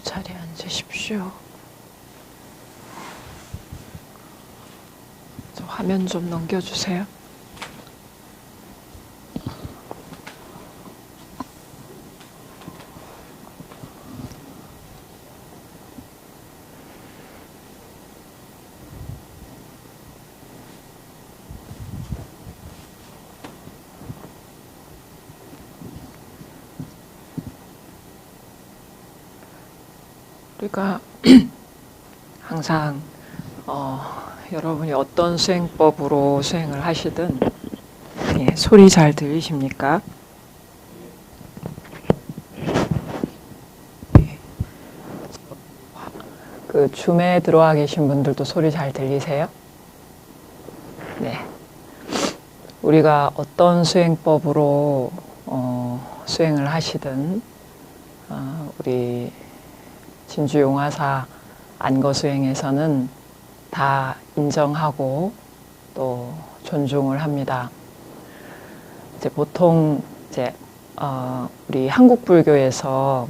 자리에 앉으십시오. 저 화면 좀 넘겨주세요. 우리가 항상 여러분이 어떤 수행법으로 수행을 하시든 소리 잘 들리십니까? 그 줌에 들어와 계신 분들도 소리 잘 들리세요? 네. 우리가 어떤 수행법으로 수행을 하시든 우리 진주용화사 안거수행에서는 다 인정하고 또 존중을 합니다. 이제 보통 우리 한국 불교에서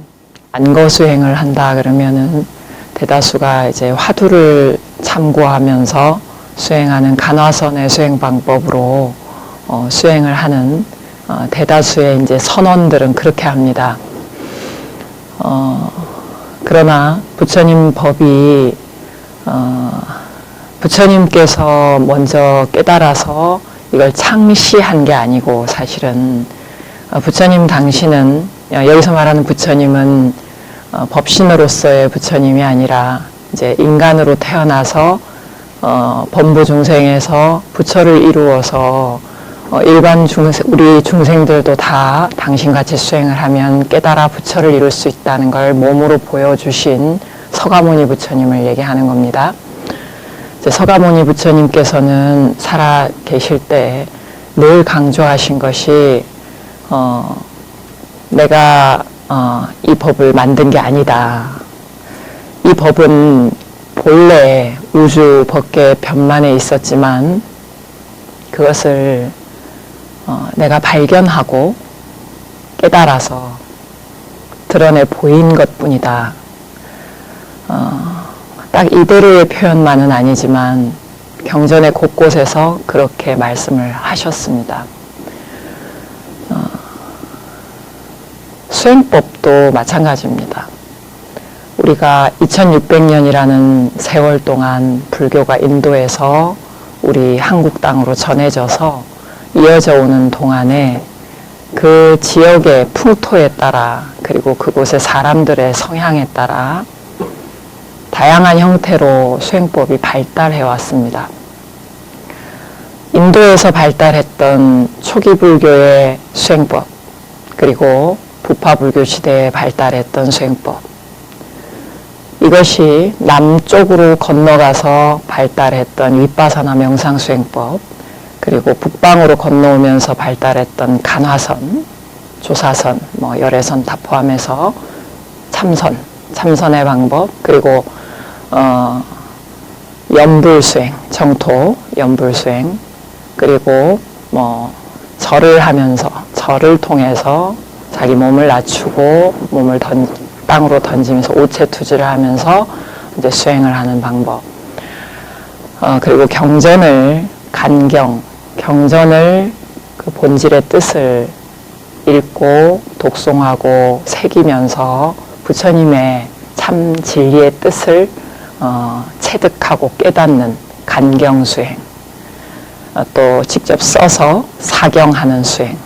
안거수행을 한다 그러면은 대다수가 이제 화두를 참고하면서 수행하는 간화선의 수행 방법으로 수행을 하는 대다수의 이제 선원들은 그렇게 합니다. 그러나 부처님 법이 부처님께서 먼저 깨달아서 이걸 창시한 게 아니고 사실은 부처님 당시는 여기서 말하는 부처님은 법신으로서의 부처님이 아니라 이제 인간으로 태어나서 범부 중생에서 부처를 이루어서 일반 우리 중생들도 다 당신같이 수행을 하면 깨달아 부처를 이룰 수 있다는 걸 몸으로 보여주신 서가모니 부처님을 얘기하는 겁니다. 이제 서가모니 부처님께서는 살아 계실 때 늘 강조하신 것이 내가 이 법을 만든 게 아니다. 이 법은 본래 우주 법계 변만에 있었지만 그것을 내가 발견하고 깨달아서 드러내 보인 것뿐이다. 딱 이대로의 표현만은 아니지만 경전의 곳곳에서 그렇게 말씀을 하셨습니다. 수행법도 마찬가지입니다. 우리가 2600년이라는 세월 동안 불교가 인도에서 우리 한국 땅으로 전해져서 이어져 오는 동안에 그 지역의 풍토에 따라 그리고 그곳의 사람들의 성향에 따라 다양한 형태로 수행법이 발달해 왔습니다. 인도에서 발달했던 초기 불교의 수행법 그리고 부파 불교 시대에 발달했던 수행법 이것이 남쪽으로 건너가서 발달했던 윗바사나 명상 수행법 그리고 북방으로 건너오면서 발달했던 간화선, 조사선, 열애선 다 포함해서 참선의 방법 그리고 연불수행, 정토 연불수행 그리고 절을 하면서 절을 통해서 자기 몸을 낮추고 몸을 땅으로 던지면서 오체투지를 하면서 이제 수행을 하는 방법 그리고 경전을 경전을 그 본질의 뜻을 읽고 독송하고 새기면서 부처님의 참 진리의 뜻을 체득하고 깨닫는 간경수행 또 직접 써서 사경하는 수행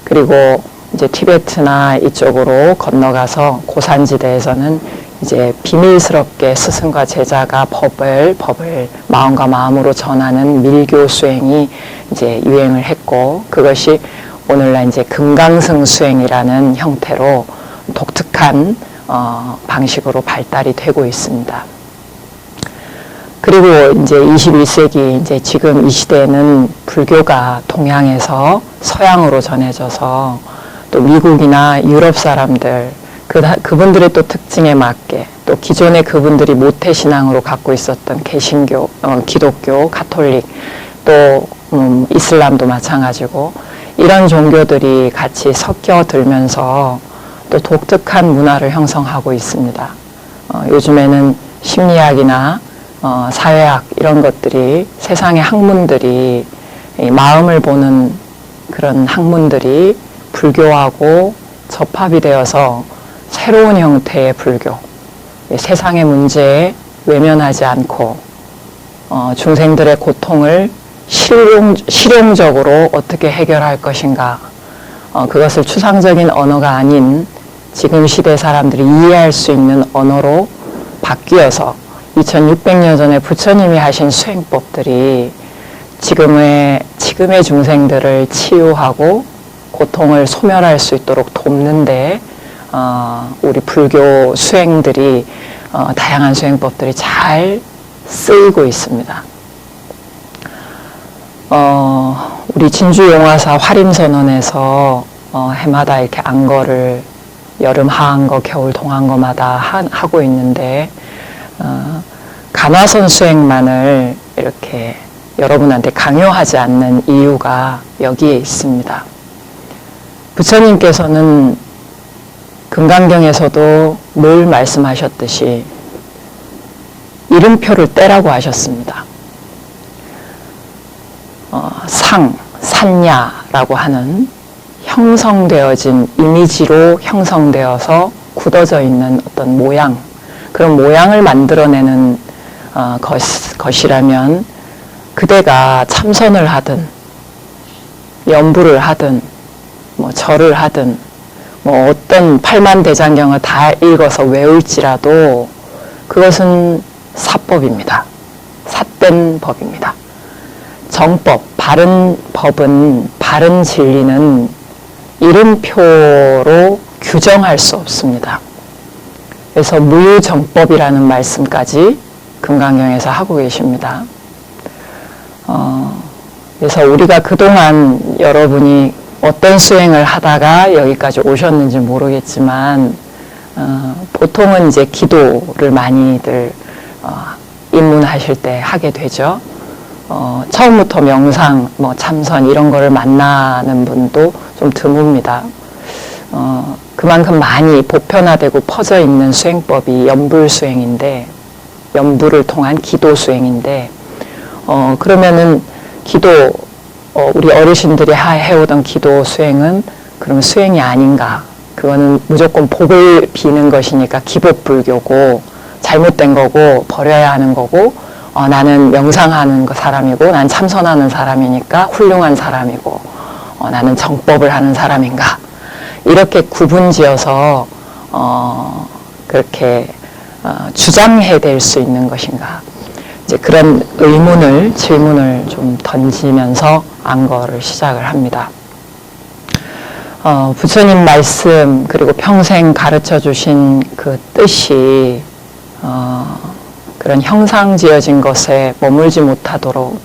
그리고 이제 티베트나 이쪽으로 건너가서 고산지대에서는 이제 비밀스럽게 스승과 제자가 법을 마음과 마음으로 전하는 밀교 수행이 이제 유행을 했고 그것이 오늘날 이제 금강승 수행이라는 형태로 독특한 방식으로 발달이 되고 있습니다. 그리고 이제 21세기 이제 지금 이 시대에는 불교가 동양에서 서양으로 전해져서 또 미국이나 유럽 사람들 그분들의 또 특징에 맞게 또 기존에 그분들이 모태신앙으로 갖고 있었던 개신교, 기독교, 가톨릭 또 이슬람도 마찬가지고 이런 종교들이 같이 섞여들면서 또 독특한 문화를 형성하고 있습니다. 요즘에는 심리학이나 사회학 이런 것들이 세상의 학문들이 마음을 보는 그런 학문들이 불교하고 접합이 되어서 새로운 형태의 불교, 세상의 문제에 외면하지 않고 중생들의 고통을 실용적으로 어떻게 해결할 것인가, 그것을 추상적인 언어가 아닌 지금 시대 사람들이 이해할 수 있는 언어로 바뀌어서 2600년 전에 부처님이 하신 수행법들이 지금의 중생들을 치유하고 고통을 소멸할 수 있도록 돕는데 우리 불교 수행들이 다양한 수행법들이 잘 쓰이고 있습니다. 우리 진주용화사 화림선언에서 해마다 이렇게 안거를 여름 하안거, 겨울 동안거마다 하고 있는데 간화선 수행만을 이렇게 여러분한테 강요하지 않는 이유가 여기에 있습니다. 부처님께서는 금강경에서도 늘 말씀하셨듯이 이름표를 떼라고 하셨습니다. 산야라고 하는 형성되어진 이미지로 형성되어서 굳어져 있는 어떤 모양, 그런 모양을 만들어내는 것이라면 그대가 참선을 하든 연부를 하든 절을 하든 어떤 팔만대장경을 다 읽어서 외울지라도 그것은 사법입니다. 삿된 법입니다. 정법, 바른 법은, 바른 진리는 이름표로 규정할 수 없습니다. 그래서 무유정법이라는 말씀까지 금강경에서 하고 계십니다. 그래서 우리가 그동안 여러분이 어떤 수행을 하다가 여기까지 오셨는지 모르겠지만 보통은 이제 기도를 많이들 입문하실 때 하게 되죠. 처음부터 명상, 참선 이런 거를 만나는 분도 좀 드뭅니다. 그만큼 많이 보편화되고 퍼져 있는 수행법이 연불수행인데, 연불을 통한 기도 수행인데, 그러면은 기도, 우리 어르신들이 해오던 기도 수행은 그러면 수행이 아닌가? 그거는 무조건 복을 비는 것이니까 기복불교고 잘못된 거고 버려야 하는 거고, 나는 명상하는 사람이고 난 참선하는 사람이니까 훌륭한 사람이고 나는 정법을 하는 사람인가, 이렇게 구분지어서 그렇게 주장해낼 수 있는 것인가, 이제 그런 질문을 좀 던지면서 안거를 시작을 합니다. 부처님 말씀 그리고 평생 가르쳐 주신 그 뜻이 그런 형상 지어진 것에 머물지 못하도록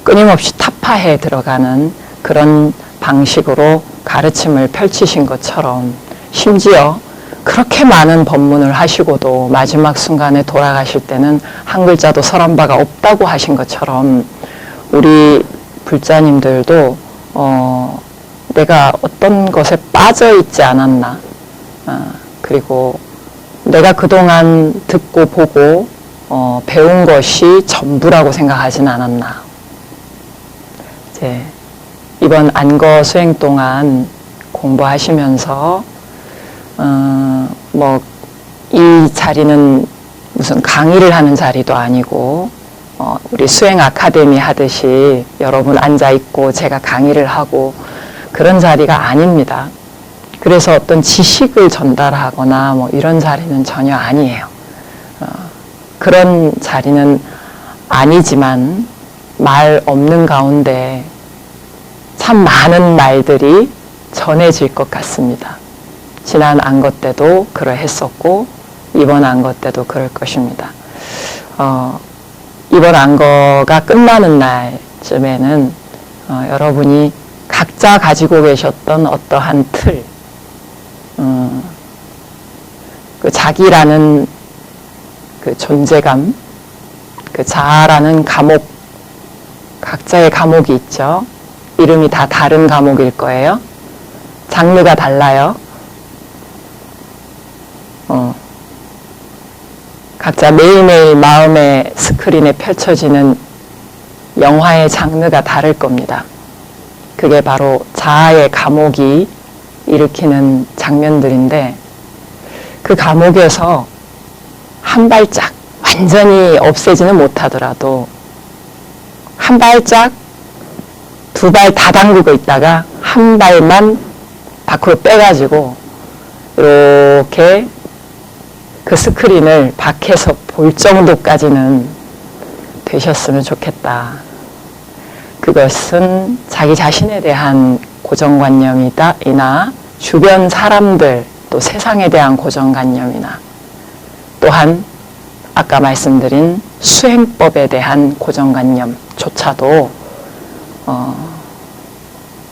끊임없이 타파해 들어가는 그런 방식으로 가르침을 펼치신 것처럼, 심지어 그렇게 많은 법문을 하시고도 마지막 순간에 돌아가실 때는 한 글자도 설한 바가 없다고 하신 것처럼 우리 불자님들도 내가 어떤 것에 빠져 있지 않았나, 그리고 내가 그동안 듣고 보고 배운 것이 전부라고 생각하진 않았나. 이제 이번 안거 수행 동안 공부하시면서 이 자리는 무슨 강의를 하는 자리도 아니고 우리 수행 아카데미 하듯이 여러분 앉아 있고 제가 강의를 하고 그런 자리가 아닙니다. 그래서 어떤 지식을 전달하거나 이런 자리는 전혀 아니에요. 그런 자리는 아니지만 말 없는 가운데 참 많은 말들이 전해질 것 같습니다. 지난 안거 때도 그러했었고 이번 안거 때도 그럴 것입니다. 이번 안거가 끝나는 날쯤에는 여러분이 각자 가지고 계셨던 어떠한 틀, 그 자기라는 그 존재감, 그 자아라는 감옥, 각자의 감옥이 있죠. 이름이 다 다른 감옥일 거예요. 장르가 달라요. 각자 매일매일 마음의 스크린에 펼쳐지는 영화의 장르가 다를 겁니다. 그게 바로 자아의 감옥이 일으키는 장면들인데 그 감옥에서 한 발짝 완전히 없애지는 못하더라도 한 발짝 두 발 다 담그고 있다가 한 발만 밖으로 빼가지고 이렇게 그 스크린을 밖에서 볼 정도까지는 되셨으면 좋겠다. 그것은 자기 자신에 대한 고정관념이나 주변 사람들 또 세상에 대한 고정관념이나 또한 아까 말씀드린 수행법에 대한 고정관념조차도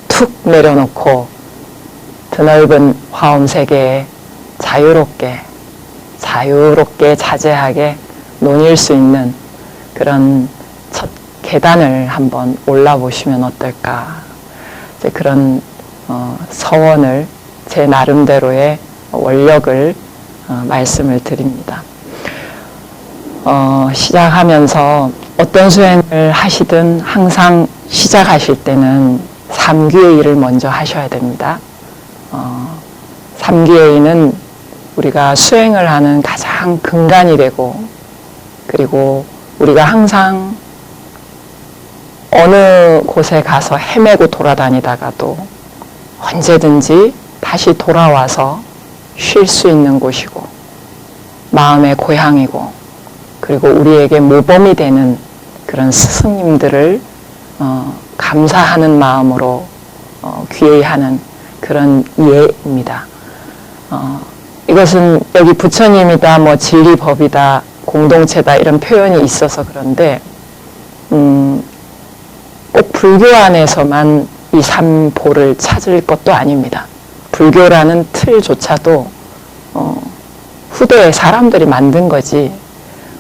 툭 내려놓고 드넓은 화엄 세계에 자유롭게 자제하게 논일 수 있는 그런 첫 계단을 한번 올라보시면 어떨까. 이제 그런 서원을 제 나름대로의 원력을 말씀을 드립니다. 시작하면서 어떤 수행을 하시든 항상 시작하실 때는 삼귀의를 먼저 하셔야 됩니다. 삼귀의는 우리가 수행을 하는 가장 근간이 되고 그리고 우리가 항상 어느 곳에 가서 헤매고 돌아다니다가도 언제든지 다시 돌아와서 쉴 수 있는 곳이고 마음의 고향이고 그리고 우리에게 모범이 되는 그런 스승님들을 감사하는 마음으로 귀의하는 그런 예입니다. 이것은 여기 부처님이다, 뭐 진리법이다, 공동체다 이런 표현이 있어서 그런데 꼭 불교 안에서만 이 삼보를 찾을 것도 아닙니다. 불교라는 틀조차도 후대에 사람들이 만든 거지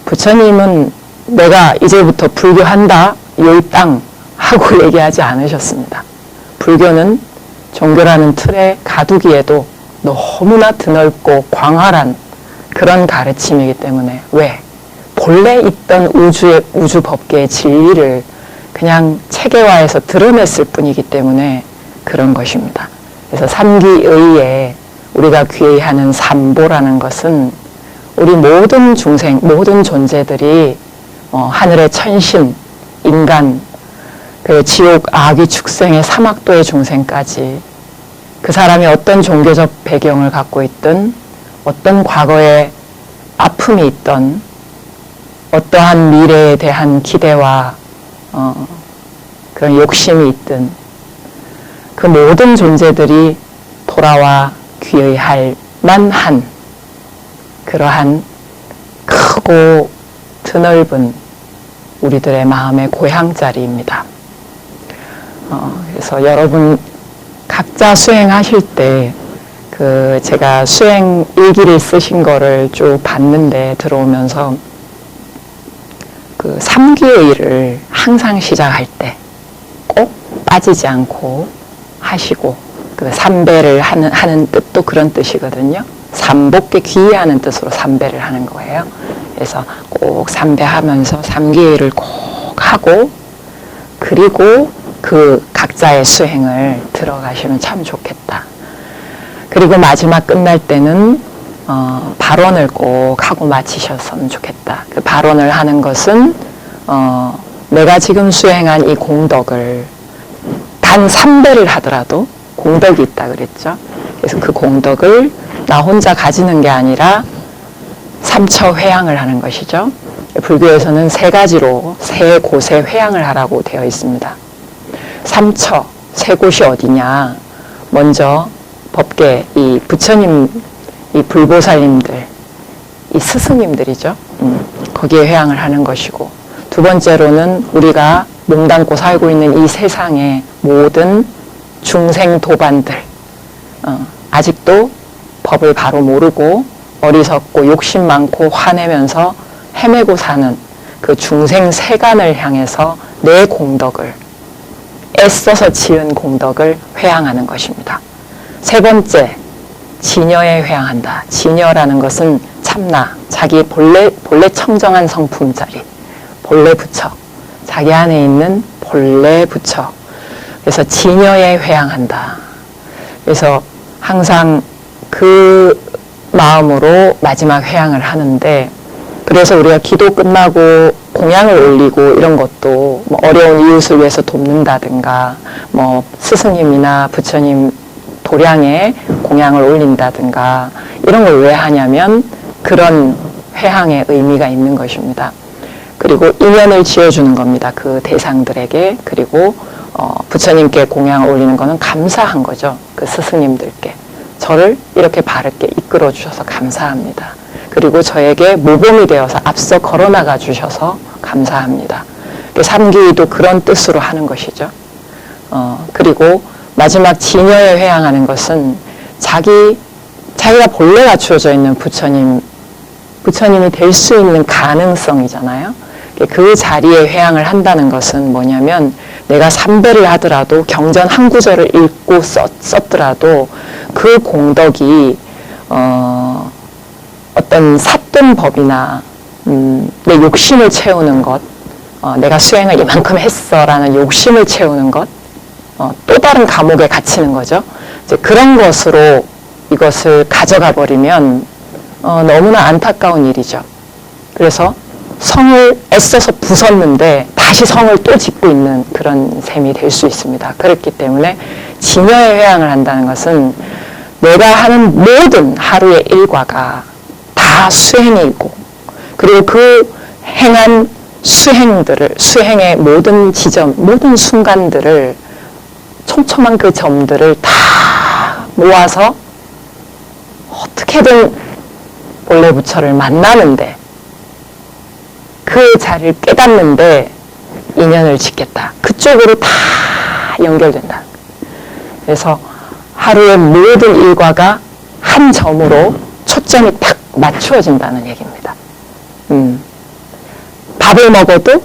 부처님은 내가 이제부터 불교한다, 요이 땅 하고 얘기하지 않으셨습니다. 불교는 종교라는 틀에 가두기에도 너무나 드넓고 광활한 그런 가르침이기 때문에 왜? 본래 있던 우주 법계의 진리를 그냥 체계화해서 드러냈을 뿐이기 때문에 그런 것입니다. 그래서 삼귀의에 우리가 귀의하는 삼보라는 것은 우리 모든 중생, 모든 존재들이 하늘의 천신, 인간, 그 지옥, 아귀, 축생의 사막도의 중생까지 그 사람이 어떤 종교적 배경을 갖고 있든 어떤 과거에 아픔이 있던 어떠한 미래에 대한 기대와 그런 욕심이 있든 그 모든 존재들이 돌아와 귀의할 만한 그러한 크고 드넓은 우리들의 마음의 고향자리입니다. 그래서 여러분 각자 수행하실 때 그 제가 수행 일기를 쓰신 거를 쭉 봤는데 들어오면서 그 삼귀의를 항상 시작할 때 꼭 빠지지 않고 하시고 그 삼배를 하는 뜻도 그런 뜻이거든요. 삼복에 귀의하는 뜻으로 삼배를 하는 거예요. 그래서 꼭 삼배하면서 삼귀의를 꼭 하고 그리고 그 각자의 수행을 들어가시면 참 좋겠다. 그리고 마지막 끝날 때는 발언을 꼭 하고 마치셨으면 좋겠다. 그 발언을 하는 것은 내가 지금 수행한 이 공덕을 단 3배를 하더라도 공덕이 있다 그랬죠. 그래서 그 공덕을 나 혼자 가지는 게 아니라 삼처 회양을 하는 것이죠. 불교에서는 세 가지로 세 곳에 회양을 하라고 되어 있습니다. 삼처, 세 곳이 어디냐. 먼저 법계, 이 부처님, 이 불보살님들, 이 스승님들이죠. 거기에 회양을 하는 것이고 두 번째로는 우리가 몸담고 살고 있는 이 세상의 모든 중생 도반들 아직도 법을 바로 모르고 어리석고 욕심 많고 화내면서 헤매고 사는 그 중생 세간을 향해서 내 공덕을 애써서 지은 공덕을 회양하는 것입니다. 세 번째, 진여에 회양한다. 진여라는 것은 참나, 자기 본래 청정한 성품 자리, 본래 부처, 자기 안에 있는 본래 부처. 그래서 진여에 회양한다. 그래서 항상 그 마음으로 마지막 회양을 하는데, 그래서 우리가 기도 끝나고 공양을 올리고 이런 것도 뭐 어려운 이웃을 위해서 돕는다든가, 뭐 스승님이나 부처님 도량에 공양을 올린다든가 이런 걸 왜 하냐면 그런 회향의 의미가 있는 것입니다. 그리고 인연을 지어주는 겁니다. 그 대상들에게. 그리고 부처님께 공양을 올리는 거는 감사한 거죠. 그 스승님들께. 저를 이렇게 바르게 이끌어 주셔서 감사합니다. 그리고 저에게 모범이 되어서 앞서 걸어나가 주셔서 감사합니다. 삼기도 그런 뜻으로 하는 것이죠. 그리고 마지막 진여에 회양하는 것은 자기가 본래 갖추어져 있는 부처님이 될 수 있는 가능성이잖아요. 그 자리에 회양을 한다는 것은 뭐냐면, 내가 삼배를 하더라도 경전 한 구절을 읽고 썼더라도 그 공덕이 어떤 삿된 법이나 내 욕심을 채우는 것, 내가 수행을 이만큼 했어라는 욕심을 채우는 것, 또 다른 감옥에 갇히는 거죠. 이제 그런 것으로 이것을 가져가 버리면 너무나 안타까운 일이죠. 그래서 성을 애써서 부쉈는데 다시 성을 또 짓고 있는 그런 셈이 될 수 있습니다. 그렇기 때문에 진여에 회양을 한다는 것은 내가 하는 모든 하루의 일과가 다 수행이고, 그리고 그 행한 수행의 모든 지점, 모든 순간들을, 촘촘한 그 점들을 다 모아서 어떻게든 본래 부처를 만나는데, 그 자리를 깨닫는데 인연을 짓겠다. 그쪽으로 다 연결된다. 그래서 하루의 모든 일과가 한 점으로 초점이 딱 맞추어진다는 얘기입니다. 밥을 먹어도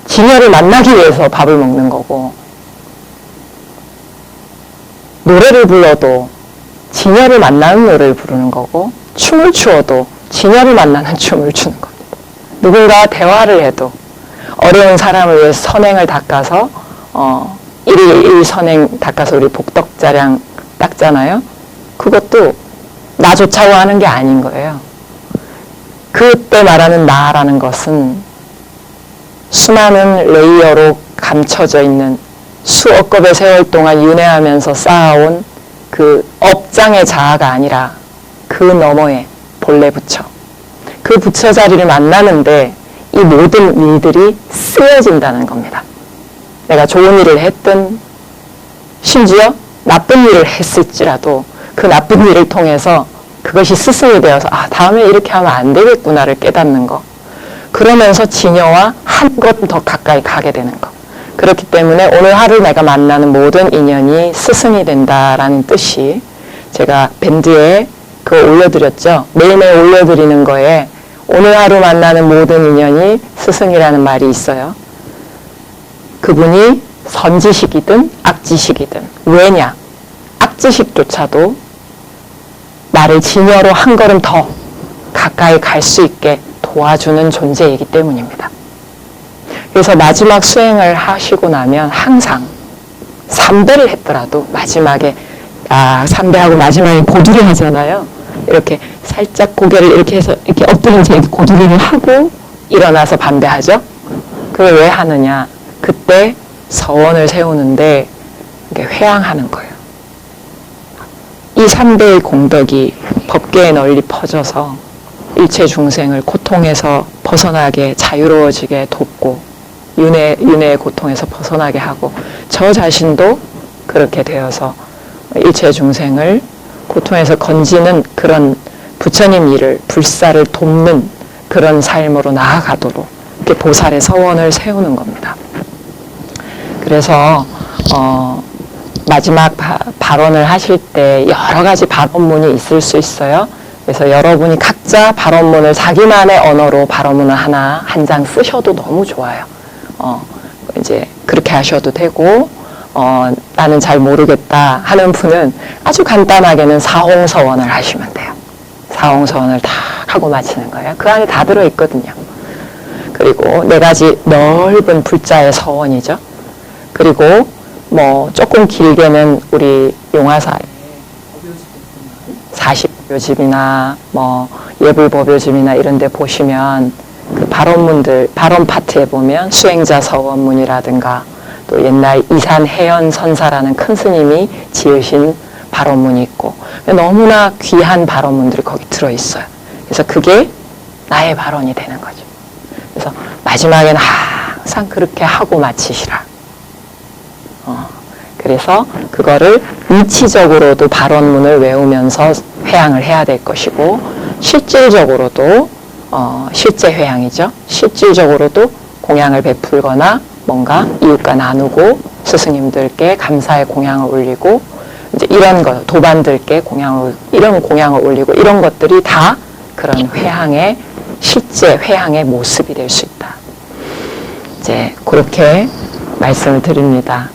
진여를 만나기 위해서 밥을 먹는 거고, 노래를 불러도 진여를 만나는 노래를 부르는 거고, 춤을 추어도 진여를 만나는 춤을 추는 겁니다. 누군가와 대화를 해도 어려운 사람을 위해서 선행을 닦아서 일일 선행 닦아서 우리 복덕자량 닦잖아요. 그것도 나 좋자고 하는 게 아닌 거예요. 그때 말하는 나라는 것은 수많은 레이어로 감춰져 있는 수억 겁의 세월 동안 윤회하면서 쌓아온 그 업장의 자아가 아니라 그 너머에 본래 부처, 그 부처 자리를 만나는데 이 모든 일들이 쓰여진다는 겁니다. 내가 좋은 일을 했든 심지어 나쁜 일을 했을지라도 그 나쁜 일을 통해서 그것이 스승이 되어서 다음에 이렇게 하면 안 되겠구나를 깨닫는 거. 그러면서 진여와 한 것 더 가까이 가게 되는 거. 그렇기 때문에 오늘 하루 내가 만나는 모든 인연이 스승이 된다라는 뜻이, 제가 밴드에 그거 올려드렸죠. 매일매일 올려드리는 거에 오늘 하루 만나는 모든 인연이 스승이라는 말이 있어요. 그분이 선지식이든 악지식이든. 왜냐? 악지식조차도 나를 진여로 한 걸음 더 가까이 갈 수 있게 도와주는 존재이기 때문입니다. 그래서 마지막 수행을 하시고 나면 항상 3배를 했더라도 마지막에 3배하고 마지막에 고두리 하잖아요. 이렇게 살짝 고개를 이렇게 해서 이렇게 엎드린 채 고두리를 하고 일어나서 반배하죠. 그걸 왜 하느냐? 그때 서원을 세우는데 회양하는 거예요. 이 3배의 공덕이 법계에 널리 퍼져서 일체 중생을 고통에서 벗어나게 자유로워지게 돕고 윤회의 고통에서 벗어나게 하고, 저 자신도 그렇게 되어서 일체 중생을 고통에서 건지는 그런 부처님 일을, 불사를 돕는 그런 삶으로 나아가도록 이렇게 보살의 서원을 세우는 겁니다. 그래서 마지막 발언을 하실 때 여러 가지 발언문이 있을 수 있어요. 그래서 여러분이 각자 발언문을 자기만의 언어로 발언문을 한 장 쓰셔도 너무 좋아요. 이제 그렇게 하셔도 되고, 나는 잘 모르겠다 하는 분은 아주 간단하게는 사홍서원을 하시면 돼요. 사홍서원을 다 하고 마치는 거예요. 그 안에 다 들어있거든요. 그리고 4가지 넓은 불자의 서원이죠. 그리고 뭐 조금 길게는 우리 용화사의 40법요집이나 뭐 예불법요집이나 이런 데 보시면 그 발언문들, 발언 파트에 보면 수행자 서원문이라든가 또 옛날 이산해연 선사라는 큰 스님이 지으신 발언문이 있고 너무나 귀한 발언문들이 거기 들어있어요. 그래서 그게 나의 발언이 되는 거죠. 그래서 마지막에는 항상 그렇게 하고 마치시라. 그래서 그거를 이치적으로도 발언문을 외우면서 회향을 해야 될 것이고 실질적으로도 실제 회향이죠. 실질적으로도 공양을 베풀거나 뭔가 이웃과 나누고 스승님들께 감사의 공양을 올리고 이제 이런 거 도반들께 이런 공양을 올리고 이런 것들이 다 그런 회향의 실제 회향의 모습이 될 수 있다. 이제 그렇게 말씀을 드립니다.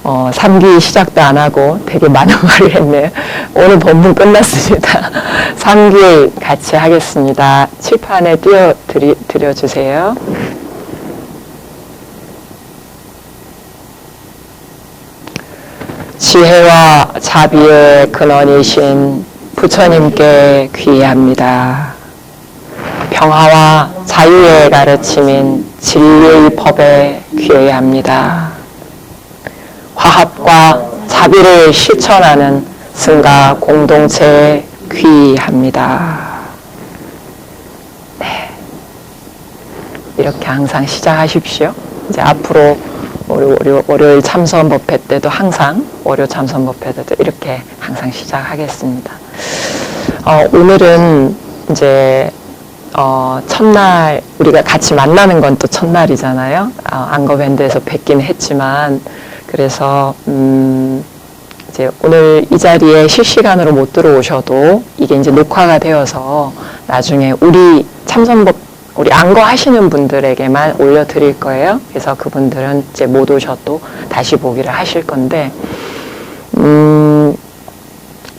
3기 시작도 안 하고 되게 많은 말을 했네요. 오늘 본문 끝났습니다. 3기 같이 하겠습니다. 칠판에 띄워드려주세요. 지혜와 자비의 근원이신 부처님께 귀의합니다. 평화와 자유의 가르침인 진리의 법에 귀의합니다. 화합과 자비를 실천하는 승가 공동체에 귀의합니다. 네. 이렇게 항상 시작하십시오. 이제 앞으로 월요일 참선법회 때도 항상 월요 참선법회 때도 이렇게 항상 시작하겠습니다. 오늘은 이제 첫날 우리가 같이 만나는 건 또 첫날이잖아요. 안거밴드에서 뵙긴 했지만 그래서 이제 오늘 이 자리에 실시간으로 못 들어오셔도 이게 이제 녹화가 되어서 나중에 우리 안거 하시는 분들에게만 올려드릴 거예요. 그래서 그분들은 이제 못 오셔도 다시 보기를 하실 건데,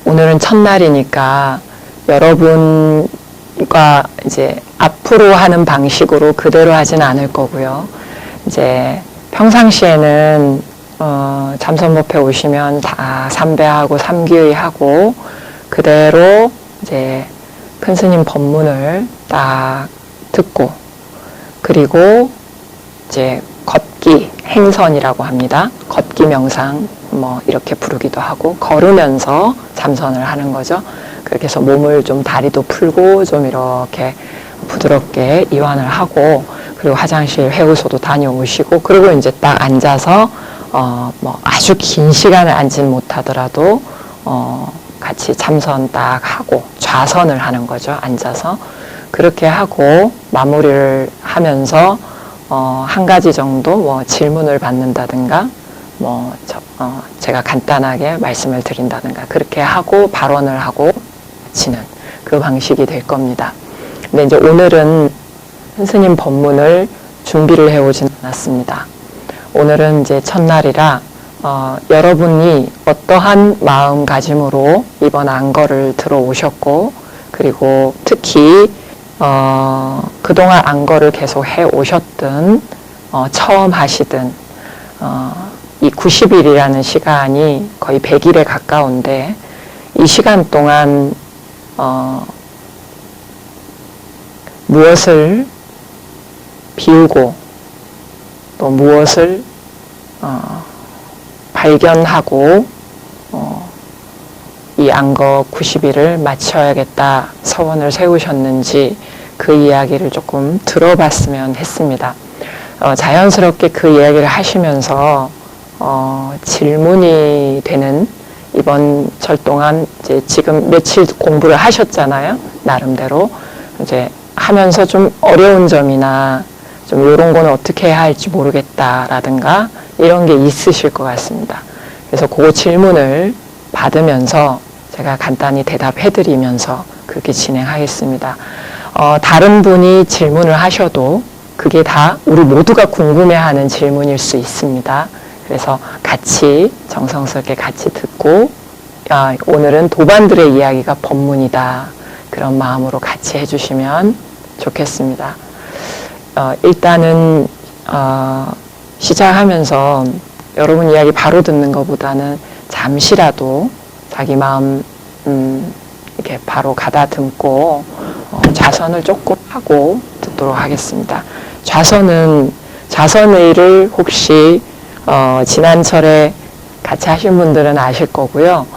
오늘은 첫날이니까 여러분과 이제 앞으로 하는 방식으로 그대로 하진 않을 거고요. 이제 평상시에는 참선법회 오시면 다 삼배하고 삼귀의하고 그대로 이제 큰 스님 법문을 딱 듣고 그리고 이제 걷기 행선이라고 합니다. 걷기 명상 뭐 이렇게 부르기도 하고 걸으면서 참선을 하는 거죠. 그렇게 해서 몸을 좀 다리도 풀고 좀 이렇게 부드럽게 이완을 하고 그리고 화장실 회의소도 다녀오시고 그리고 이제 딱 앉아서 뭐 아주 긴 시간을 앉진 못하더라도 같이 참선 딱 하고 좌선을 하는 거죠. 앉아서 그렇게 하고 마무리를 하면서 한 가지 정도 뭐 질문을 받는다든가 뭐 제가 간단하게 말씀을 드린다든가 그렇게 하고 발언을 하고 마치는 그 방식이 될 겁니다. 근데 이제 오늘은 스님 법문을 준비를 해오진 않았습니다. 오늘은 이제 첫날이라 여러분이 어떠한 마음가짐으로 이번 안거를 들어오셨고 그리고 특히 그동안 안거를 계속 해오셨든 처음 하시든 이 90일이라는 시간이 거의 100일에 가까운데 이 시간 동안 무엇을 비우고 또 무엇을 발견하고 이 안거 90일을 마쳐야겠다 서원을 세우셨는지 그 이야기를 조금 들어봤으면 했습니다. 자연스럽게 그 이야기를 하시면서 질문이 되는 이번 절 동안 이제 지금 며칠 공부를 하셨잖아요. 나름대로 이제 하면서 좀 어려운 점이나 좀 이런 거는 어떻게 해야 할지 모르겠다라든가 이런 게 있으실 것 같습니다. 그래서 그 질문을 받으면서 제가 간단히 대답해드리면서 그렇게 진행하겠습니다. 다른 분이 질문을 하셔도 그게 다 우리 모두가 궁금해하는 질문일 수 있습니다. 그래서 같이 정성스럽게 같이 듣고 오늘은 도반들의 이야기가 법문이다. 그런 마음으로 같이 해주시면 좋겠습니다. 일단은 시작하면서 여러분 이야기 바로 듣는 것보다는 잠시라도 자기 마음 이렇게 바로 가다듬고 좌선을 조금 하고 듣도록 하겠습니다. 좌선의를 혹시 지난철에 같이 하신 분들은 아실 거고요.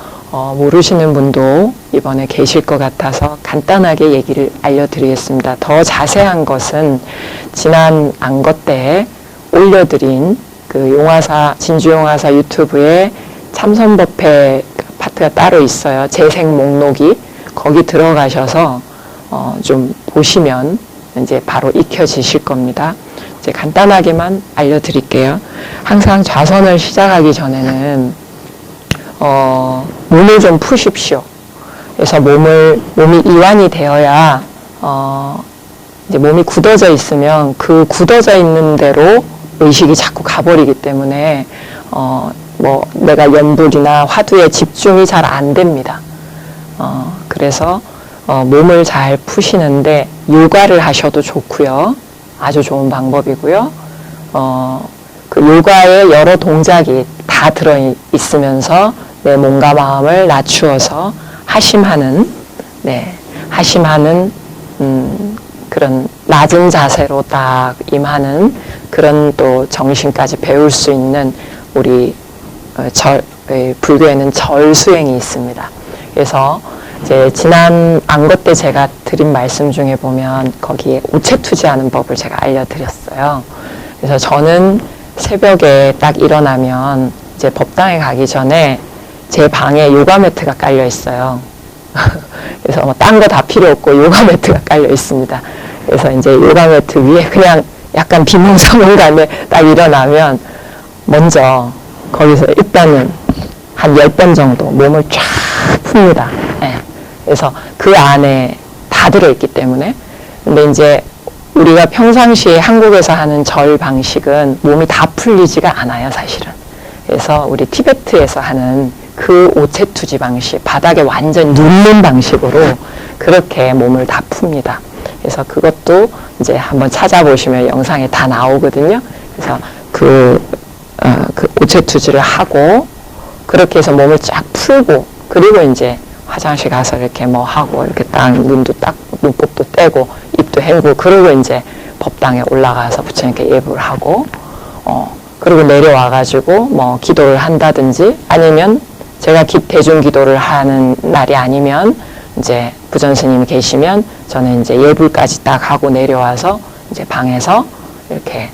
모르시는 분도 이번에 계실 것 같아서 간단하게 얘기를 알려드리겠습니다. 더 자세한 것은 지난 안거 때 올려드린 그 용화사, 진주용화사 유튜브에 참선법회 파트가 따로 있어요. 재생 목록이. 거기 들어가셔서 좀 보시면 이제 바로 익혀지실 겁니다. 이제 간단하게만 알려드릴게요. 항상 좌선을 시작하기 전에는 몸을 좀 푸십시오. 그래서 몸이 이완이 되어야 이제 몸이 굳어져 있으면 그 굳어져 있는 대로 의식이 자꾸 가버리기 때문에 내가 연불이나 화두에 집중이 잘 안 됩니다. 그래서 몸을 잘 푸시는데 요가를 하셔도 좋고요. 아주 좋은 방법이고요. 그 요가에 여러 동작이 다 들어 있으면서 내 몸과 마음을 낮추어서 하심하는 그런 낮은 자세로 딱 임하는 그런 또 정신까지 배울 수 있는 우리 불교에는 절 수행이 있습니다. 그래서 이제 지난 안거 때 제가 드린 말씀 중에 보면 거기에 오체투지하는 법을 제가 알려드렸어요. 그래서 저는 새벽에 딱 일어나면 이제 법당에 가기 전에 제 방에 요가 매트가 깔려 있어요. 그래서 뭐 딴 거 다 필요 없고 요가 매트가 깔려 있습니다. 그래서 이제 요가 매트 위에 그냥 약간 비몽사몽간에 딱 일어나면 먼저 거기서 일단은 한 10번 정도 몸을 쫙 풉니다. 네. 그래서 그 안에 다 들어있기 때문에. 근데 이제 우리가 평상시에 한국에서 하는 절 방식은 몸이 다 풀리지가 않아요, 사실은. 그래서 우리 티베트에서 하는 그 오체투지 방식, 바닥에 완전 눕는 방식으로 그렇게 몸을 다 풉니다. 그래서 그것도 이제 한번 찾아보시면 영상에 다 나오거든요. 그래서 그 오체투지를 하고 그렇게 해서 몸을 쫙 풀고 그리고 이제 화장실 가서 이렇게 뭐 하고 이렇게 딱 눈도 딱 눈곱도 떼고 입도 헹구고 그리고 이제 법당에 올라가서 부처님께 예불을 하고 그리고 내려와가지고 뭐 기도를 한다든지 아니면 제가 대중 기도를 하는 날이 아니면 이제 부전 스님이 계시면 저는 이제 예불까지 딱 하고 내려와서 이제 방에서 이렇게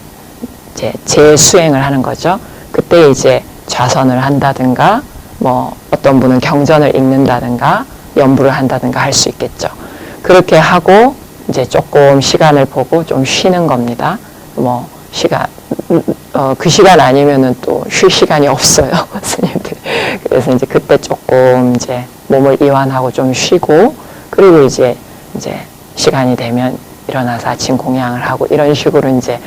이제 재수행을 하는 거죠. 그때 이제 좌선을 한다든가 뭐 어떤 분은 경전을 읽는다든가 연불을 한다든가 할 수 있겠죠. 그렇게 하고 이제 조금 시간을 보고 좀 쉬는 겁니다. 뭐 그 시간 아니면은 또 쉴 시간이 없어요, 스님들. 그래서 이제 그때 조금 이제 몸을 이완하고 좀 쉬고 그리고 이제 시간이 되면 일어나서 아침 공양을 하고 이런 식으로 이제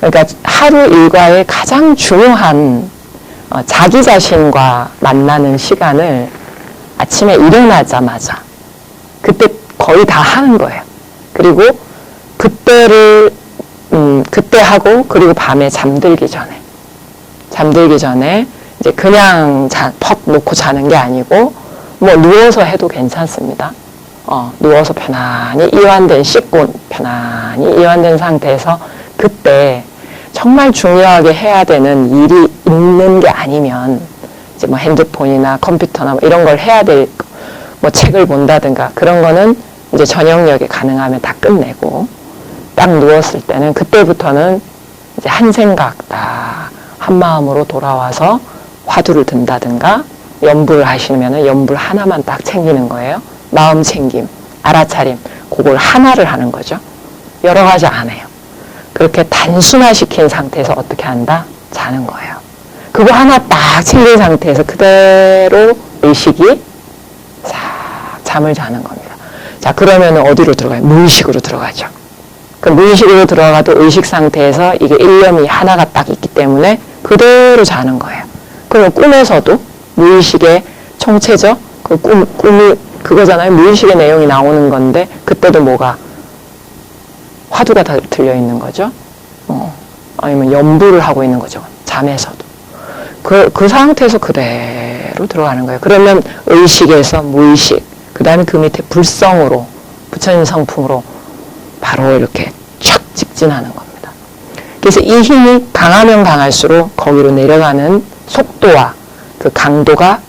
그러니까 하루 일과의 가장 중요한 자기 자신과 만나는 시간을 아침에 일어나자마자 그때 거의 다 하는 거예요. 그리고 그때 하고 그리고 밤에 잠들기 전에 이제 그냥 퍽 놓고 자는 게 아니고 뭐 누워서 해도 괜찮습니다. 누워서 편안히 씻고 편안히 이완된 상태에서 그때 정말 중요하게 해야 되는 일이 있는 게 아니면 이제 뭐 핸드폰이나 컴퓨터나 뭐 이런 걸 해야 될 뭐 책을 본다든가 그런 거는 이제 저녁녘에 가능하면 다 끝내고 딱 누웠을 때는 그때부터는 이제 한 생각 딱 한 마음으로 돌아와서 화두를 든다든가 연불을 하시면은 연불 하나만 딱 챙기는 거예요. 마음 챙김, 알아차림 그걸 하나를 하는 거죠. 여러 가지 안 해요. 그렇게 단순화시킨 상태에서 어떻게 한다? 자는 거예요. 그거 하나 딱 챙긴 상태에서 그대로 의식이 싹 잠을 자는 겁니다. 자, 그러면 어디로 들어가요? 무의식으로 들어가죠. 그 무의식으로 들어가도 의식 상태에서 이게 일념이 하나가 딱 있기 때문에 그대로 자는 거예요. 그러면 꿈에서도 무의식의 총체죠. 그 꿈이 그거잖아요. 무의식의 내용이 나오는 건데 그때도 뭐가 화두가 다 들려 있는 거죠. 아니면 연부를 하고 있는 거죠. 잠에서도. 그 상태에서 그대로 들어가는 거예요. 그러면 의식에서 무의식, 그 다음에 그 밑에 불성으로, 부처님 성품으로 바로 이렇게 촥 직진하는 겁니다. 그래서 이 힘이 강하면 강할수록 거기로 내려가는 속도와 그 강도가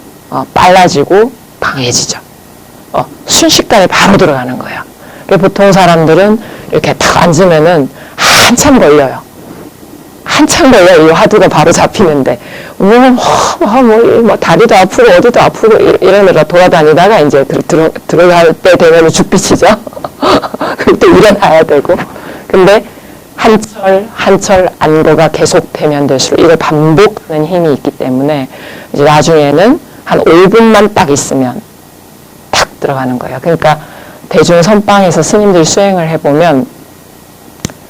빨라지고 강해지죠. 순식간에 바로 들어가는 거예요. 보통 사람들은 이렇게 탁 앉으면은 한참 걸려요. 한참 걸려요. 이 화두가 바로 잡히는데. 뭐 다리도 아프고 어디도 아프고 이러느라 돌아다니다가 이제 들어갈 때 되면 죽비치죠. 그때 일어나야 되고. 근데 한철 안도가 계속되면 될수록 이걸 반복하는 힘이 있기 때문에 이제 나중에는 한 5분만 딱 있으면 탁 들어가는 거예요. 그러니까 대중 선방에서 스님들 수행을 해보면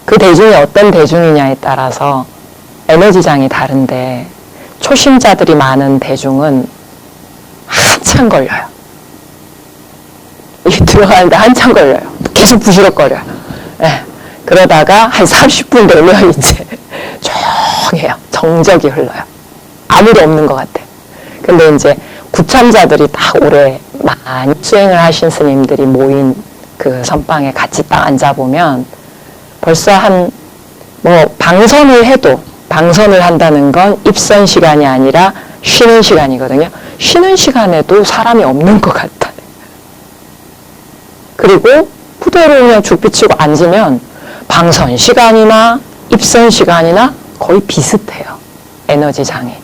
그 대중이 어떤 대중이냐에 따라서 에너지장이 다른데 초심자들이 많은 대중은 한참 걸려요. 이게 들어가는데 한참 걸려요. 계속 부시럭거려요. 네. 그러다가 한 30분 되면 이제 조용해요. 정적이 흘러요. 아무도 없는 것 같아. 근데 이제 구참자들이 딱 오래 많이 수행을 하신 스님들이 모인 그 선방에 같이 딱 앉아보면 벌써 방선을 한다는 건 입선 시간이 아니라 쉬는 시간이거든요. 쉬는 시간에도 사람이 없는 것 같아요. 그리고 그대로 그냥 죽비치고 앉으면 방선 시간이나 입선 시간이나 거의 비슷해요. 에너지 장애.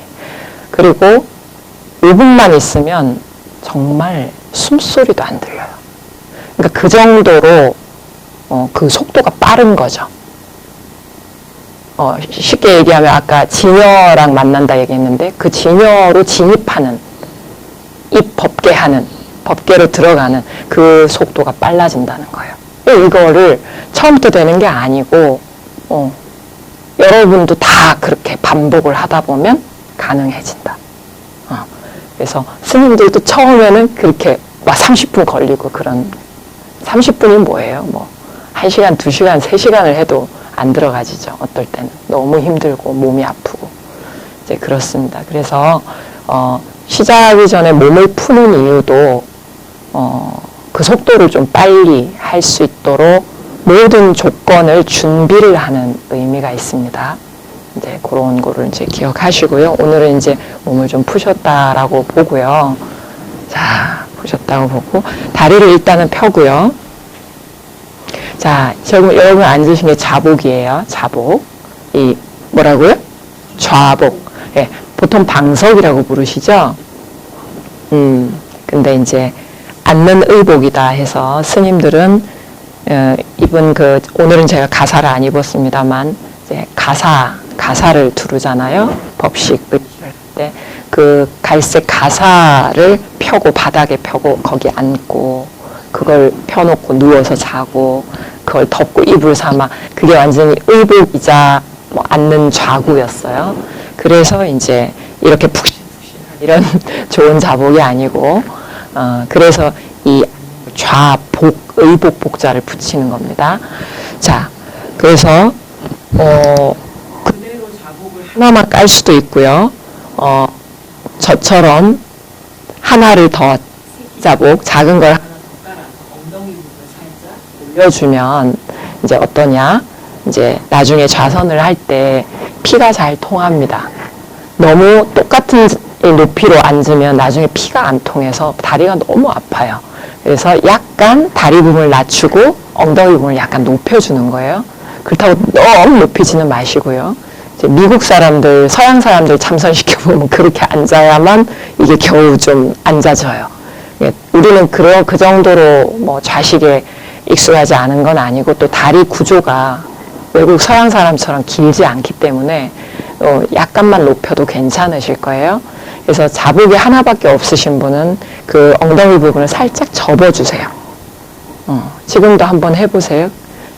그리고 5분만 있으면 정말 숨소리도 안 들려요. 그러니까 그 정도로 그 속도가 빠른 거죠. 쉽게 얘기하면 아까 진여랑 만난다 얘기했는데 그 진여로 진입하는 입 법계로 들어가는 그 속도가 빨라진다는 거예요. 이거를 처음부터 되는 게 아니고 여러분도 다 그렇게 반복을 하다 보면 가능해진다. 그래서 스님들도 처음에는 그렇게 막 30분 걸리고 그런 30분이 뭐예요? 뭐 1시간, 2시간, 3시간을 해도 안 들어가지죠. 어떨 때는 너무 힘들고 몸이 아프고 이제 그렇습니다. 그래서 시작하기 전에 몸을 푸는 이유도 그 속도를 좀 빨리 할 수 있도록 모든 조건을 준비를 하는 의미가 있습니다. 이제 그런 거를 이제 기억하시고요. 오늘은 이제 몸을 좀 푸셨다라고 보고요. 자, 푸셨다고 보고 다리를 일단은 펴고요. 자, 여러분 앉으신 게 자복이에요. 자복. 이 뭐라고요? 좌복. 예, 보통 방석이라고 부르시죠. 근데 이제 앉는 의복이다 해서 스님들은 입은 오늘은 제가 가사를 안 입었습니다만 이제 가사를 두르잖아요. 법식 의식을 할 때 그 갈색 가사를 펴고 바닥에 펴고 거기 앉고 그걸 펴놓고 누워서 자고 그걸 덮고 이불 삼아 그게 완전히 의복이자 뭐 앉는 좌구였어요. 그래서 이제 이렇게 푹신푹신한 이런 좋은 자복이 아니고 그래서 이 좌복 의복 복자를 붙이는 겁니다. 자, 그래서 그대로 자복을 하나만 깔 수도 있고요. 저처럼 하나를 더 자복 작은 걸 하나 더 깔아서 엉덩이 부분을 살짝 올려주면 이제 어떠냐? 이제 나중에 좌선을 할 때 피가 잘 통합니다. 너무 똑같은 높이로 앉으면 나중에 피가 안 통해서 다리가 너무 아파요. 그래서 약간 다리 부분을 낮추고 엉덩이 부분을 약간 높여주는 거예요. 그렇다고 너무 높이지는 마시고요. 이제 미국 사람들, 서양 사람들 참선시켜보면 그렇게 앉아야만 이게 겨우 좀 앉아져요. 우리는 그 정도로 뭐 좌식에 익숙하지 않은 건 아니고 또 다리 구조가 외국 서양 사람처럼 길지 않기 때문에 약간만 높여도 괜찮으실 거예요. 그래서 자복이 하나밖에 없으신 분은 그 엉덩이 부분을 살짝 접어주세요. 지금도 한번 해보세요.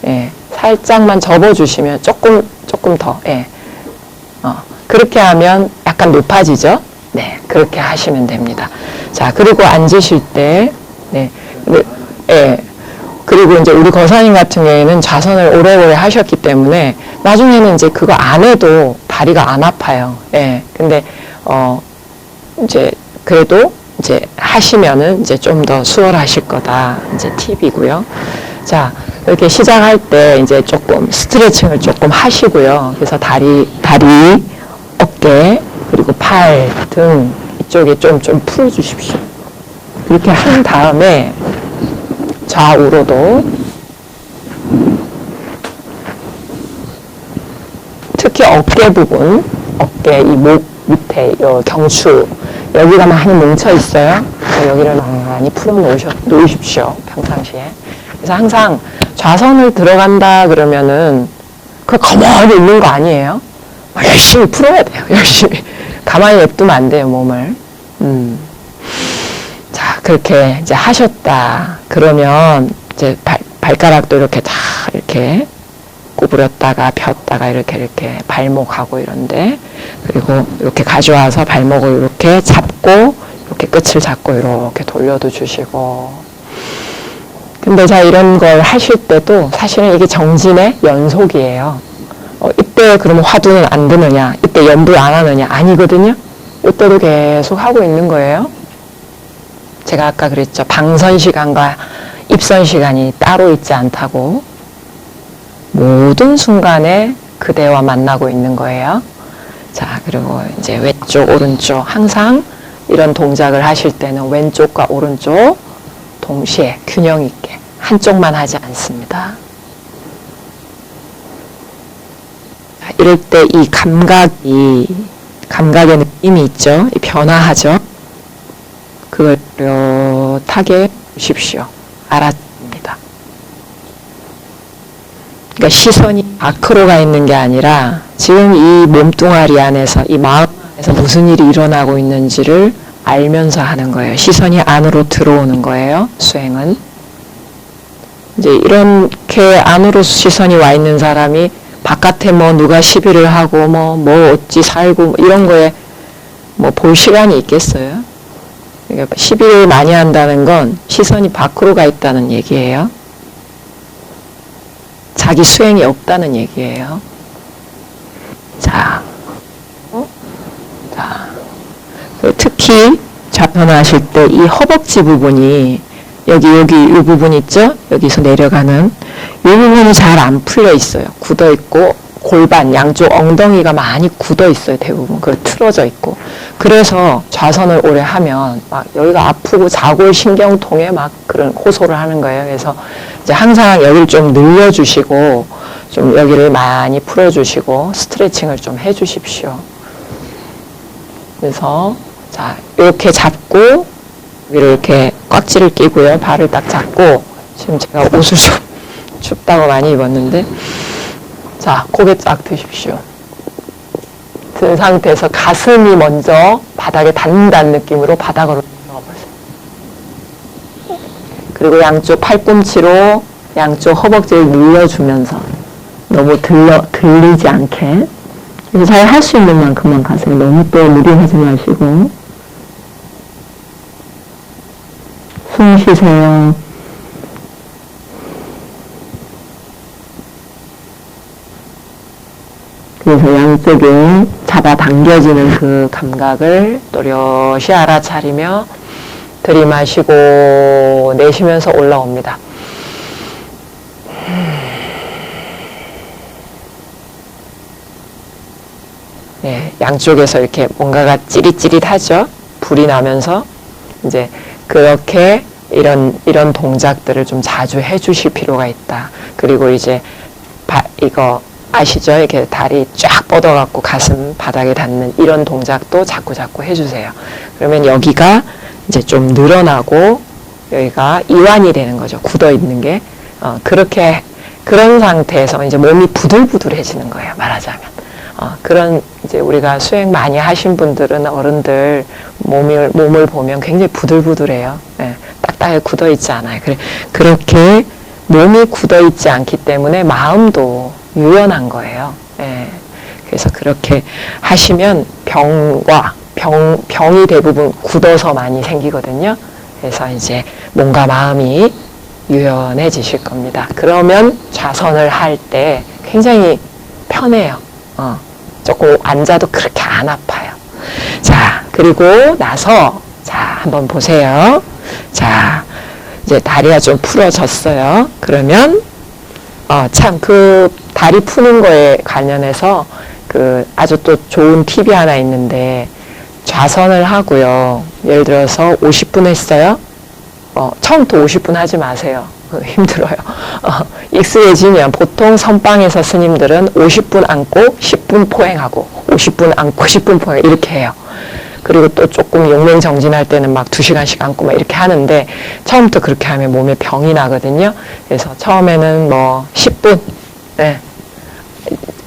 예, 살짝만 접어주시면 조금 더, 예. 그렇게 하면 약간 높아지죠? 네, 그렇게 하시면 됩니다. 자, 그리고 앉으실 때, 네, 예. 그리고 이제 우리 거사님 같은 경우에는 좌선을 오래오래 하셨기 때문에 나중에는 이제 그거 안 해도 다리가 안 아파요. 예. 근데, 이제, 그래도 이제 하시면은 이제 좀 더 수월하실 거다. 이제 팁이고요. 자, 이렇게 시작할 때 이제 조금 스트레칭을 조금 하시고요. 그래서 다리, 어깨, 그리고 팔, 등 이쪽에 좀 풀어주십시오. 그렇게 한 다음에 좌우로도 특히 어깨 부분, 어깨 이 목 밑에 요 경추 여기가 많이 뭉쳐 있어요. 여기를 많이 풀어 놓으십시오. 평상시에. 그래서 항상 좌선을 들어간다 그러면은 그 가만히 있는 거 아니에요. 열심히 풀어야 돼요. 열심히. 가만히 냅두면 안 돼요, 몸을. 자, 그렇게 이제 하셨다. 그러면 이제 발가락도 이렇게 다 이렇게 구부렸다가 폈다가 이렇게 발목하고 이런데, 그리고 이렇게 가져와서 발목을 이렇게 잡고 이렇게 끝을 잡고 이렇게 돌려도 주시고. 근데 자, 이런 걸 하실 때도 사실은 이게 정진의 연속이에요. 이때 그러면 화두는 안 드느냐, 이때 연불 안 하느냐, 아니거든요. 이때도 계속 하고 있는 거예요. 제가 아까 그랬죠. 방선 시간과 입선 시간이 따로 있지 않다고. 모든 순간에 그대와 만나고 있는 거예요. 자, 그리고 이제 왼쪽, 오른쪽 항상 이런 동작을 하실 때는 왼쪽과 오른쪽 동시에 균형 있게 한쪽만 하지 않습니다. 자, 이럴 때 이 감각의 느낌이 있죠. 변화하죠. 그걸 뚜렷하게 보십시오. 알아줍니다. 그러니까 시선이 밖으로 가 있는 게 아니라 지금 이 몸뚱아리 안에서, 이 마음 안에서 무슨 일이 일어나고 있는지를 알면서 하는 거예요. 시선이 안으로 들어오는 거예요. 수행은. 이제 이렇게 안으로 시선이 와 있는 사람이 바깥에 뭐 누가 시비를 하고 뭐 어찌 살고 이런 거에 뭐 볼 시간이 있겠어요? 그러니까 시비를 많이 한다는 건 시선이 밖으로 가 있다는 얘기예요. 자기 수행이 없다는 얘기예요. 자, 특히 좌편하실 때 이 허벅지 부분이 여기 이 부분 있죠? 여기서 내려가는 이 부분이 잘 안 풀려 있어요. 굳어 있고 골반 양쪽 엉덩이가 많이 굳어 있어요. 대부분 그 틀어져 있고. 그래서 좌선을 오래 하면 막 여기가 아프고 자골 신경통에 막 그런 호소를 하는 거예요. 그래서 이제 항상 여기를 좀 늘려주시고 좀 여기를 많이 풀어주시고 스트레칭을 좀 해주십시오. 그래서 자, 이렇게 잡고 여기를 이렇게 꽉지를 끼고요. 발을 딱 잡고, 지금 제가 옷을 좀 춥다고 많이 입었는데, 자, 고개 쫙 드십시오. 든 상태에서 가슴이 먼저 바닥에 닿는다는 느낌으로 바닥으로 넣어보세요. 그리고 양쪽 팔꿈치로 양쪽 허벅지를 눌러주면서 너무 들리지 않게 잘 할 수 있는 만큼만 가세요. 너무 또 무리하지 마시고 숨 쉬세요. 그래서 양쪽에 잡아당겨지는 그 감각을 또렷이 알아차리며 들이마시고 내쉬면서 올라옵니다. 네, 양쪽에서 이렇게 뭔가가 찌릿찌릿하죠? 불이 나면서 이제 그렇게 이런 동작들을 좀 자주 해주실 필요가 있다. 그리고 이제 이거 아시죠? 이렇게 다리 쫙 뻗어갖고 가슴 바닥에 닿는 이런 동작도 자꾸 해주세요. 그러면 여기가 이제 좀 늘어나고 여기가 이완이 되는 거죠. 굳어 있는 게. 그런 상태에서 이제 몸이 부들부들해지는 거예요. 말하자면. 그런 이제 우리가 수행 많이 하신 분들은 어른들 몸을 보면 굉장히 부들부들해요. 예, 딱딱하게 굳어 있지 않아요. 그렇게 몸이 굳어 있지 않기 때문에 마음도 유연한 거예요. 예, 그래서 그렇게 하시면 병이 대부분 굳어서 많이 생기거든요. 그래서 이제 몸과 마음이 유연해지실 겁니다. 그러면 좌선을 할 때 굉장히 편해요. 조금 앉아도 그렇게 안 아파요. 자, 그리고 나서, 자, 한번 보세요. 자, 이제 다리가 좀 풀어졌어요. 그러면, 참, 그 다리 푸는 거에 관련해서 그 아주 또 좋은 팁이 하나 있는데, 좌선을 하고요. 예를 들어서 50분 했어요. 처음부터 50분 하지 마세요. 힘들어요. 익숙해지면 보통 선방에서 스님들은 50분 앉고 10분 포행하고 50분 앉고 10분 포행 이렇게 해요. 그리고 또 조금 용맹정진할 때는 막 2시간씩 앉고 막 이렇게 하는데 처음부터 그렇게 하면 몸에 병이 나거든요. 그래서 처음에는 뭐 10분. 네.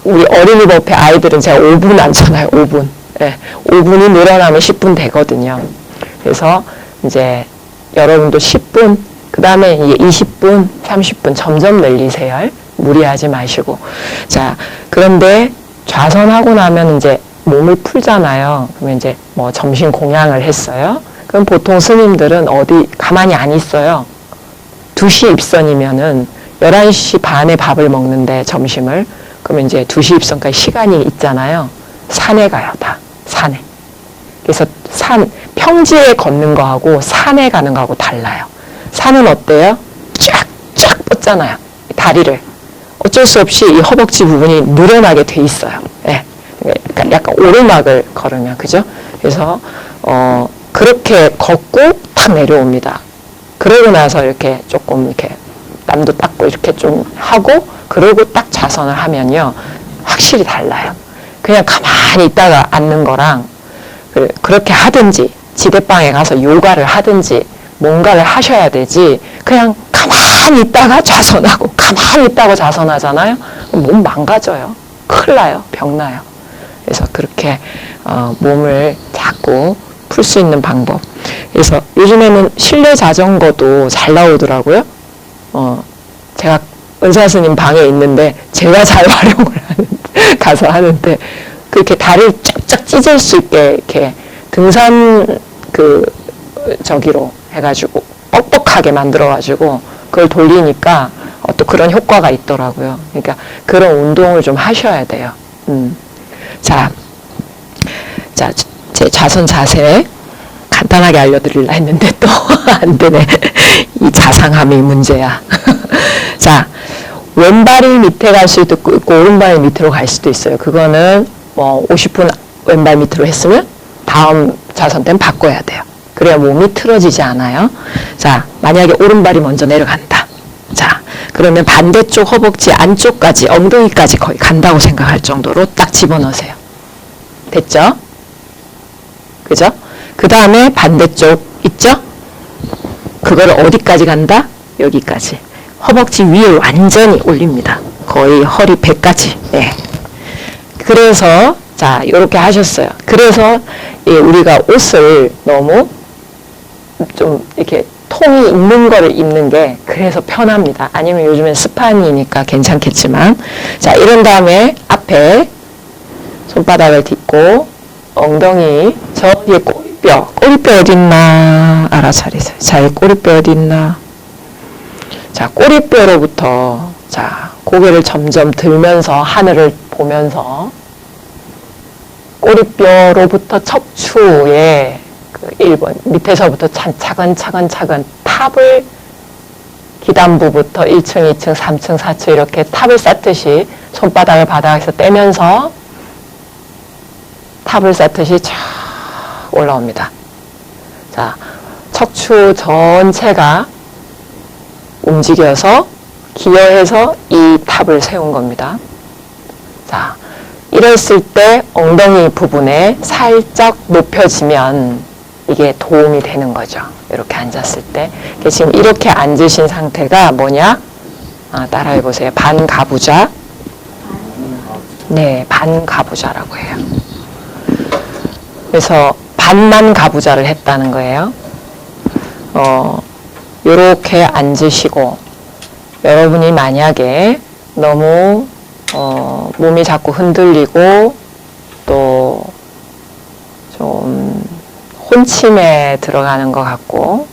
우리 어린이 법회 아이들은 제가 5분 앉잖아요. 5분. 네. 5분이 늘어나면 10분 되거든요. 그래서 이제 여러분도 10분, 그 다음에 이제 20분, 30분 점점 늘리세요. 무리하지 마시고. 자, 그런데 좌선하고 나면 이제 몸을 풀잖아요. 그러면 이제 뭐 점심 공양을 했어요. 그럼 보통 스님들은 어디 가만히 안 있어요. 2시 입선이면은 11시 반에 밥을 먹는데 점심을. 그러면 이제 2시 입선까지 시간이 있잖아요. 산에 가요, 다. 산에. 그래서 평지에 걷는 거하고 산에 가는 거하고 달라요. 산은 어때요? 쫙쫙 뻗잖아요. 다리를. 어쩔 수 없이 이 허벅지 부분이 늘어나게 돼 있어요. 예. 그러니까 약간 오르막을 걸으면, 그죠? 그래서, 그렇게 걷고 탁 내려옵니다. 그러고 나서 이렇게 조금 이렇게 땀도 닦고 이렇게 좀 하고, 그러고 딱 좌선을 하면요. 확실히 달라요. 그냥 가만히 있다가 앉는 거랑, 그렇게 하든지, 지대방에 가서 요가를 하든지, 뭔가를 하셔야 되지, 그냥 가만히 있다가 좌선하고, 가만히 있다가 좌선하잖아요? 몸 망가져요. 큰일 나요. 병 나요. 그래서 그렇게, 몸을 자꾸 풀 수 있는 방법. 그래서 요즘에는 실내 자전거도 잘 나오더라고요. 제가 은사 스님 방에 있는데, 제가 잘 활용을 가서 하는데, 그렇게 다리를 쫙쫙 찢을 수 있게, 이렇게 등산, 저기로 해가지고, 뻑뻑하게 만들어가지고, 그걸 돌리니까, 또 그런 효과가 있더라고요. 그러니까, 그런 운동을 좀 하셔야 돼요. 자, 제 좌선 자세, 간단하게 알려드리려 했는데, 또, 안 되네. 이 자상함이 문제야. 자, 왼발이 밑에 갈 수도 있고, 오른발이 밑으로 갈 수도 있어요. 그거는, 50분 왼발 밑으로 했으면 다음 좌선 때는 바꿔야 돼요. 그래야 몸이 틀어지지 않아요. 자, 만약에 오른발이 먼저 내려간다. 자, 그러면 반대쪽 허벅지 안쪽까지, 엉덩이까지 거의 간다고 생각할 정도로 딱 집어넣으세요. 됐죠? 그죠? 그 다음에 반대쪽 있죠? 그거를 어디까지 간다? 여기까지. 허벅지 위에 완전히 올립니다. 거의 허리 배까지. 네. 그래서 자, 이렇게 하셨어요. 그래서 우리가 옷을 너무 좀 이렇게 통이 있는 거를 입는 게 그래서 편합니다. 아니면 요즘엔 스판이니까 괜찮겠지만, 자, 이런 다음에 앞에 손바닥을 딛고 엉덩이 저 뒤에 꼬리뼈 어딨나 알아차리세요. 자, 꼬리뼈 어딨나. 자, 꼬리뼈로부터 자, 고개를 점점 들면서 하늘을 보면서 꼬리뼈로부터 척추에 1번 밑에서부터 차근차근 탑을 기단부부터 1층, 2층, 3층, 4층 이렇게 탑을 쌓듯이 손바닥을 바닥에서 떼면서 탑을 쌓듯이 쫙 올라옵니다. 자, 척추 전체가 움직여서 기여해서 이 탑을 세운 겁니다. 자, 이랬을 때 엉덩이 부분에 살짝 높여지면 이게 도움이 되는 거죠. 이렇게 앉았을 때. 지금 이렇게 앉으신 상태가 뭐냐? 따라해 보세요. 반가부좌. 네, 반가부좌라고 해요. 그래서 반만 가부좌를 했다는 거예요. 요렇게 앉으시고 여러분이 만약에 너무 몸이 자꾸 흔들리고 또 좀 혼침에 들어가는 것 같고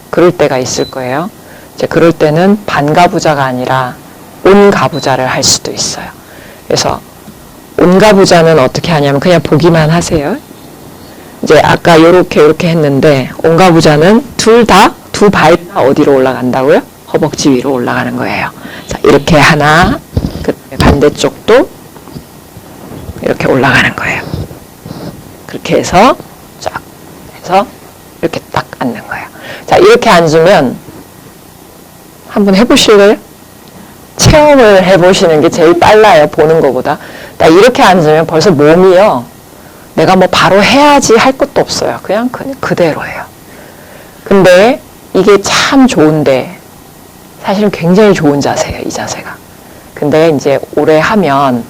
그럴 때가 있을 거예요. 이제 그럴 때는 반가부좌가 아니라 온가부좌를 할 수도 있어요. 그래서 온가부좌는 어떻게 하냐면 그냥 보기만 하세요. 이제 아까 요렇게 했는데 온가부좌는 두 발 다 어디로 올라간다고요? 허벅지 위로 올라가는 거예요. 자, 이렇게 하나, 그다음에 반대쪽도 이렇게 올라가는 거예요. 그렇게 해서 쫙 해서 이렇게 딱 앉는 거예요. 자, 이렇게 앉으면 한번 해보실래요? 체험을 해보시는 게 제일 빨라요. 보는 것보다. 딱 이렇게 앉으면 벌써 몸이요. 내가 뭐 바로 해야지 할 것도 없어요. 그냥 그대로예요. 근데 이게 참 좋은데 사실은 굉장히 좋은 자세예요. 이 자세가. 근데 이제 오래 하면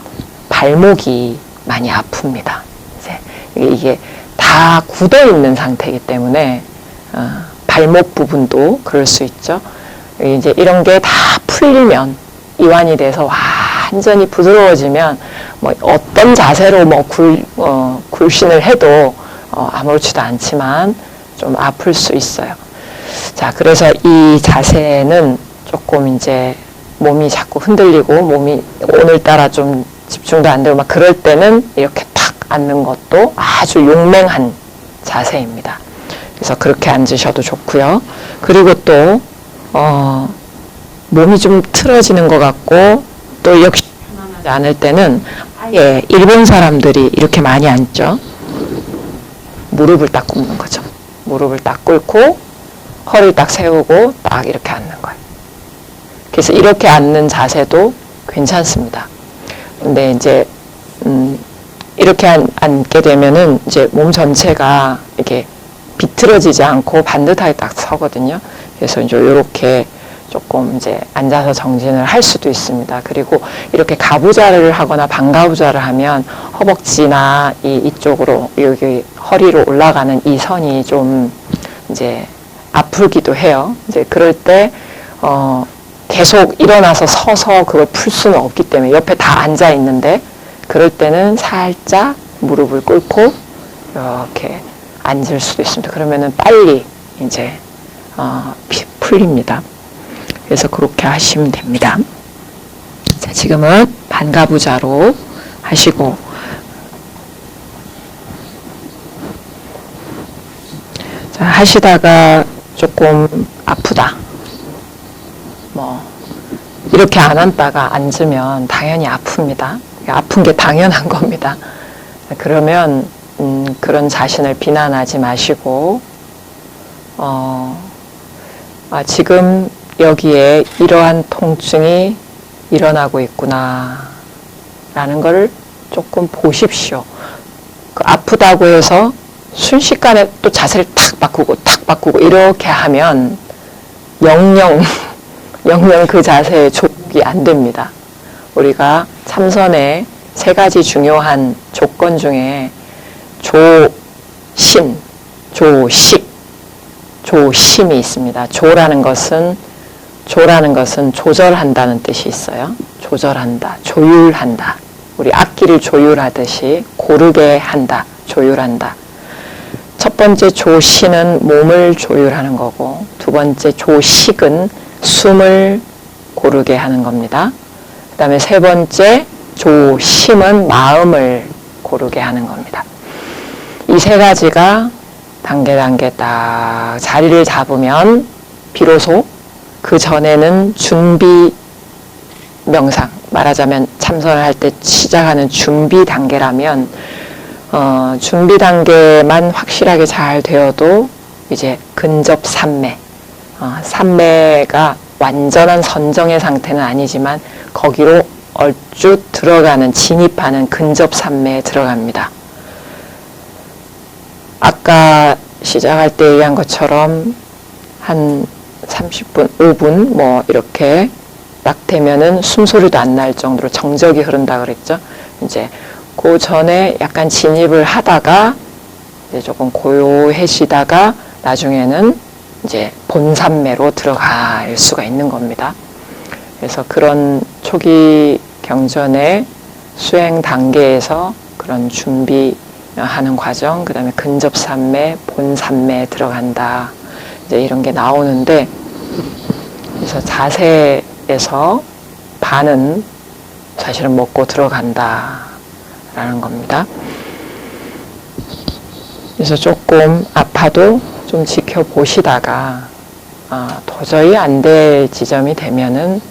발목이 많이 아픕니다. 이제 이게 다 굳어 있는 상태이기 때문에 발목 부분도 그럴 수 있죠. 이제 이런 게 다 풀리면 이완이 돼서 완전히 부드러워지면 뭐 어떤 자세로 뭐 굴신을 해도 아무렇지도 않지만 좀 아플 수 있어요. 자, 그래서 이 자세는 조금 이제 몸이 자꾸 흔들리고 몸이 오늘따라 좀 집중도 안 되고 막 그럴 때는 이렇게 탁 앉는 것도 아주 용맹한 자세입니다. 그래서 그렇게 앉으셔도 좋고요. 그리고 또 몸이 좀 틀어지는 것 같고 또 역시 편안하지 않을 때는 아예 일본 사람들이 이렇게 많이 앉죠. 무릎을 딱 꿇는 거죠. 무릎을 딱 꿇고 허리를 딱 세우고 딱 이렇게 앉는 거예요. 그래서 이렇게 앉는 자세도 괜찮습니다. 근데 이제 이렇게 앉게 되면은 이제 몸 전체가 이렇게 비틀어지지 않고 반듯하게 딱 서거든요. 그래서 이제 이렇게 조금 이제 앉아서 정진을 할 수도 있습니다. 그리고 이렇게 가부좌를 하거나 반가부좌를 하면 허벅지나 이쪽으로 여기 허리로 올라가는 이 선이 좀 이제 아프기도 해요. 이제 그럴 때 계속 일어나서 서서 그걸 풀 수는 없기 때문에 옆에 다 앉아 있는데 그럴 때는 살짝 무릎을 꿇고 이렇게 앉을 수도 있습니다. 그러면은 빨리 이제 풀립니다. 그래서 그렇게 하시면 됩니다. 자, 지금은 반가부좌로 하시고 자, 하시다가 조금 아프다. 뭐 이렇게 안 앉다가 앉으면 당연히 아픕니다. 아픈 게 당연한 겁니다. 그러면 그런 자신을 비난하지 마시고 지금 여기에 이러한 통증이 일어나고 있구나 라는 걸 조금 보십시오. 아프다고 해서 순식간에 또 자세를 탁 바꾸고 이렇게 하면 영영 그 자세에 조국이 안 됩니다. 우리가 참선의 세 가지 중요한 조건 중에 조심, 조식, 조심이 있습니다. 조라는 것은 조절한다는 뜻이 있어요. 조절한다, 조율한다. 우리 악기를 조율하듯이 고르게 한다, 조율한다. 첫 번째 조시는 몸을 조율하는 거고 두 번째 조식은 숨을 고르게 하는 겁니다. 그 다음에 세 번째 조심은 마음을 고르게 하는 겁니다. 이 세 가지가 단계 딱 자리를 잡으면 비로소 그 전에는 준비 명상, 말하자면 참선을 할 때 시작하는 준비 단계라면 준비 단계만 확실하게 잘 되어도 이제 근접 삼매, 삼매가 완전한 선정의 상태는 아니지만 거기로 얼추 들어가는, 진입하는 근접 삼매에 들어갑니다. 아까 시작할 때 얘기한 것처럼 한 30분, 5분 뭐 이렇게 딱 되면은 숨소리도 안 날 정도로 정적이 흐른다 그랬죠. 이제 그 전에 약간 진입을 하다가 이제 조금 고요해지다가 나중에는 이제 본삼매로 들어갈 수가 있는 겁니다. 그래서 그런 초기 경전의 수행 단계에서 그런 준비하는 과정, 그 다음에 근접산매, 본산매에 들어간다. 이제 이런 게 나오는데, 그래서 자세에서 반은 사실은 먹고 들어간다라는 겁니다. 그래서 조금 아파도 좀 지켜보시다가 도저히 안 될 지점이 되면은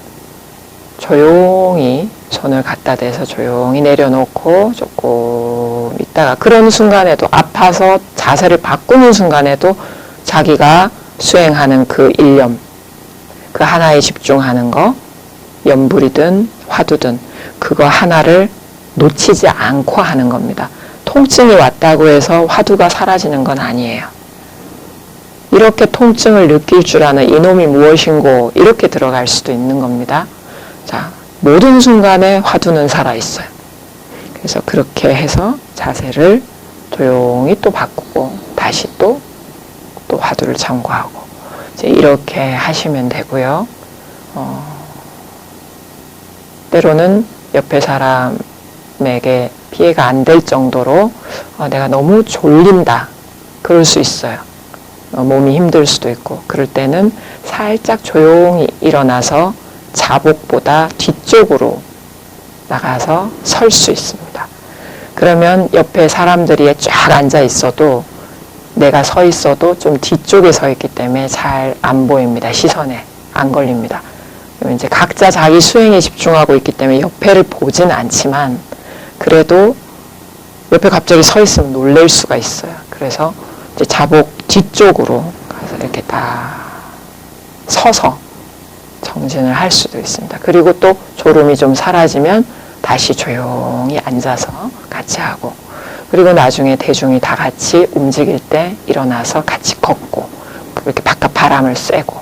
조용히 손을 갖다 대서 조용히 내려놓고 조금 있다가, 그런 순간에도 아파서 자세를 바꾸는 순간에도 자기가 수행하는 그 일념, 그 하나에 집중하는 거, 염불이든 화두든 그거 하나를 놓치지 않고 하는 겁니다. 통증이 왔다고 해서 화두가 사라지는 건 아니에요. 이렇게 통증을 느낄 줄 아는 이놈이 무엇인고, 이렇게 들어갈 수도 있는 겁니다. 자, 모든 순간에 화두는 살아있어요. 그래서 그렇게 해서 자세를 조용히 또 바꾸고 다시 또 화두를 참고하고 이제 이렇게 하시면 되고요. 때로는 옆에 사람에게 피해가 안 될 정도로 내가 너무 졸린다, 그럴 수 있어요. 몸이 힘들 수도 있고, 그럴 때는 살짝 조용히 일어나서 자복보다 뒤쪽으로 나가서 설 수 있습니다. 그러면 옆에 사람들이 쫙 앉아 있어도, 내가 서 있어도 좀 뒤쪽에 서 있기 때문에 잘 안 보입니다. 시선에 안 걸립니다. 이제 각자 자기 수행에 집중하고 있기 때문에 옆에를 보진 않지만, 그래도 옆에 갑자기 서 있으면 놀랄 수가 있어요. 그래서 이제 자복 뒤쪽으로 가서 이렇게 딱 서서 정진을 할 수도 있습니다. 그리고 또 졸음이 좀 사라지면 다시 조용히 앉아서 같이 하고, 그리고 나중에 대중이 다 같이 움직일 때 일어나서 같이 걷고, 이렇게 바깥 바람을 쐬고,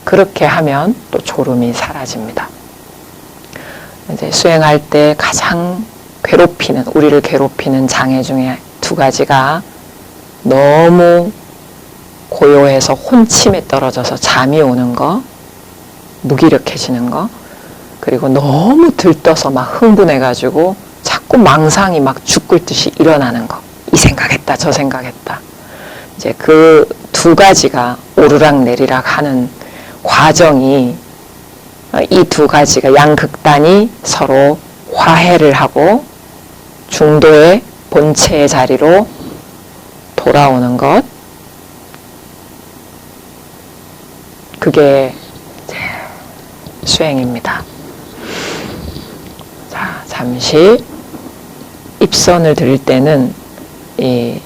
그렇게 하면 또 졸음이 사라집니다. 이제 수행할 때 가장 우리를 괴롭히는 장애 중에 두 가지가, 너무 고요해서 혼침에 떨어져서 잠이 오는 거, 무기력해지는 거, 그리고 너무 들떠서 막 흥분해가지고 자꾸 망상이 막 죽을 듯이 일어나는 거. 이 생각했다, 저 생각했다. 이제 그 두 가지가 오르락 내리락 하는 과정이, 이 두 가지가 양극단이 서로 화해를 하고 중도의 본체의 자리로 돌아오는 것, 그게 수행입니다. 자, 잠시 입선을 드릴 때는 이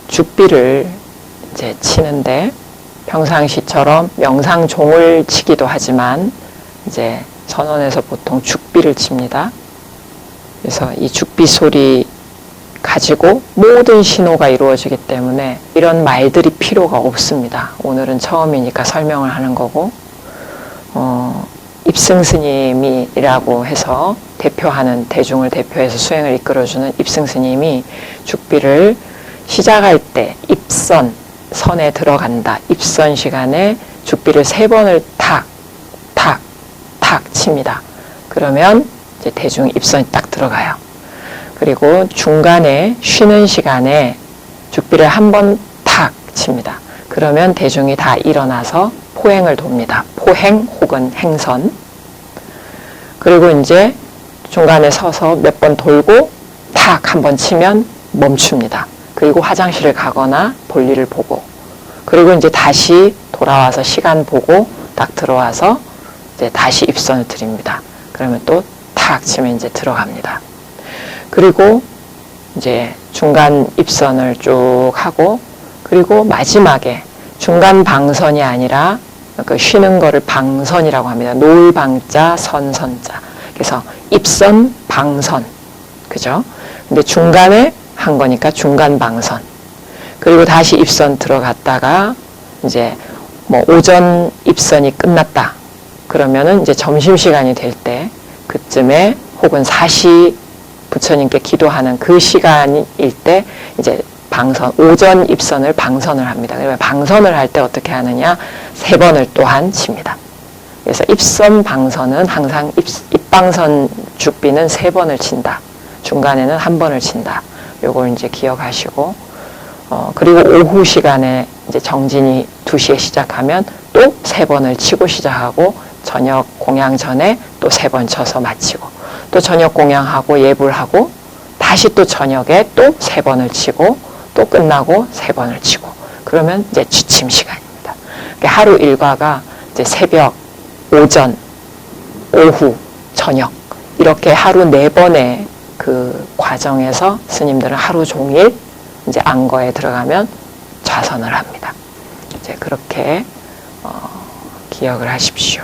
죽비를 이제 치는데, 평상시처럼 명상종을 치기도 하지만 이제 선원에서 보통 죽비를 칩니다. 그래서 이 죽비 소리 가지고 모든 신호가 이루어지기 때문에 이런 말들이 필요가 없습니다. 오늘은 처음이니까 설명을 하는 거고, 입승스님이라고 해서 대표하는, 대중을 대표해서 수행을 이끌어주는 입승스님이 죽비를 시작할 때 입선, 선에 들어간다, 입선 시간에 죽비를 3번을 탁 칩니다. 그러면 이제 대중 입선이 딱 들어가요. 그리고 중간에 쉬는 시간에 죽비를 1번 탁 칩니다. 그러면 대중이 다 일어나서 포행을 돕니다. 포행 혹은 행선. 그리고 이제 중간에 서서 몇 번 돌고 탁 1번 치면 멈춥니다. 그리고 화장실을 가거나 볼일을 보고, 그리고 이제 다시 돌아와서 시간 보고 딱 들어와서 이제 다시 입선을 드립니다. 그러면 또 탁 치면 이제 들어갑니다. 그리고 이제 중간 입선을 쭉 하고, 그리고 마지막에 중간 방선이 아니라 그 쉬는 거를 방선이라고 합니다. 놓을 방자, 선선자. 그래서 입선, 방선. 그죠? 근데 중간에 한 거니까 중간 방선. 그리고 다시 입선 들어갔다가 이제 뭐 오전 입선이 끝났다. 그러면은 이제 점심시간이 될 때, 그쯤에 혹은 사시 부처님께 기도하는 그 시간일 때 이제 방선, 오전 입선을 방선을 합니다. 그러면 방선을 할 때 어떻게 하느냐? 3번을 또한 칩니다. 그래서 입선, 방선은 항상 갑방선 죽비는 3번을 친다. 중간에는 1번을 친다. 요걸 이제 기억하시고, 그리고 오후 시간에 이제 정진이 2시에 시작하면 또 3번을 치고 시작하고, 저녁 공양 전에 또 3번 쳐서 마치고, 또 저녁 공양하고 예불하고, 다시 또 저녁에 또 3번을 치고, 또 끝나고 3번을 치고, 그러면 이제 취침 시간입니다. 하루 일과가 이제 새벽, 오전, 오후, 저녁, 이렇게 하루 4번의 그 과정에서 스님들은 하루 종일 이제 안거에 들어가면 좌선을 합니다. 이제 그렇게 기억을 하십시오.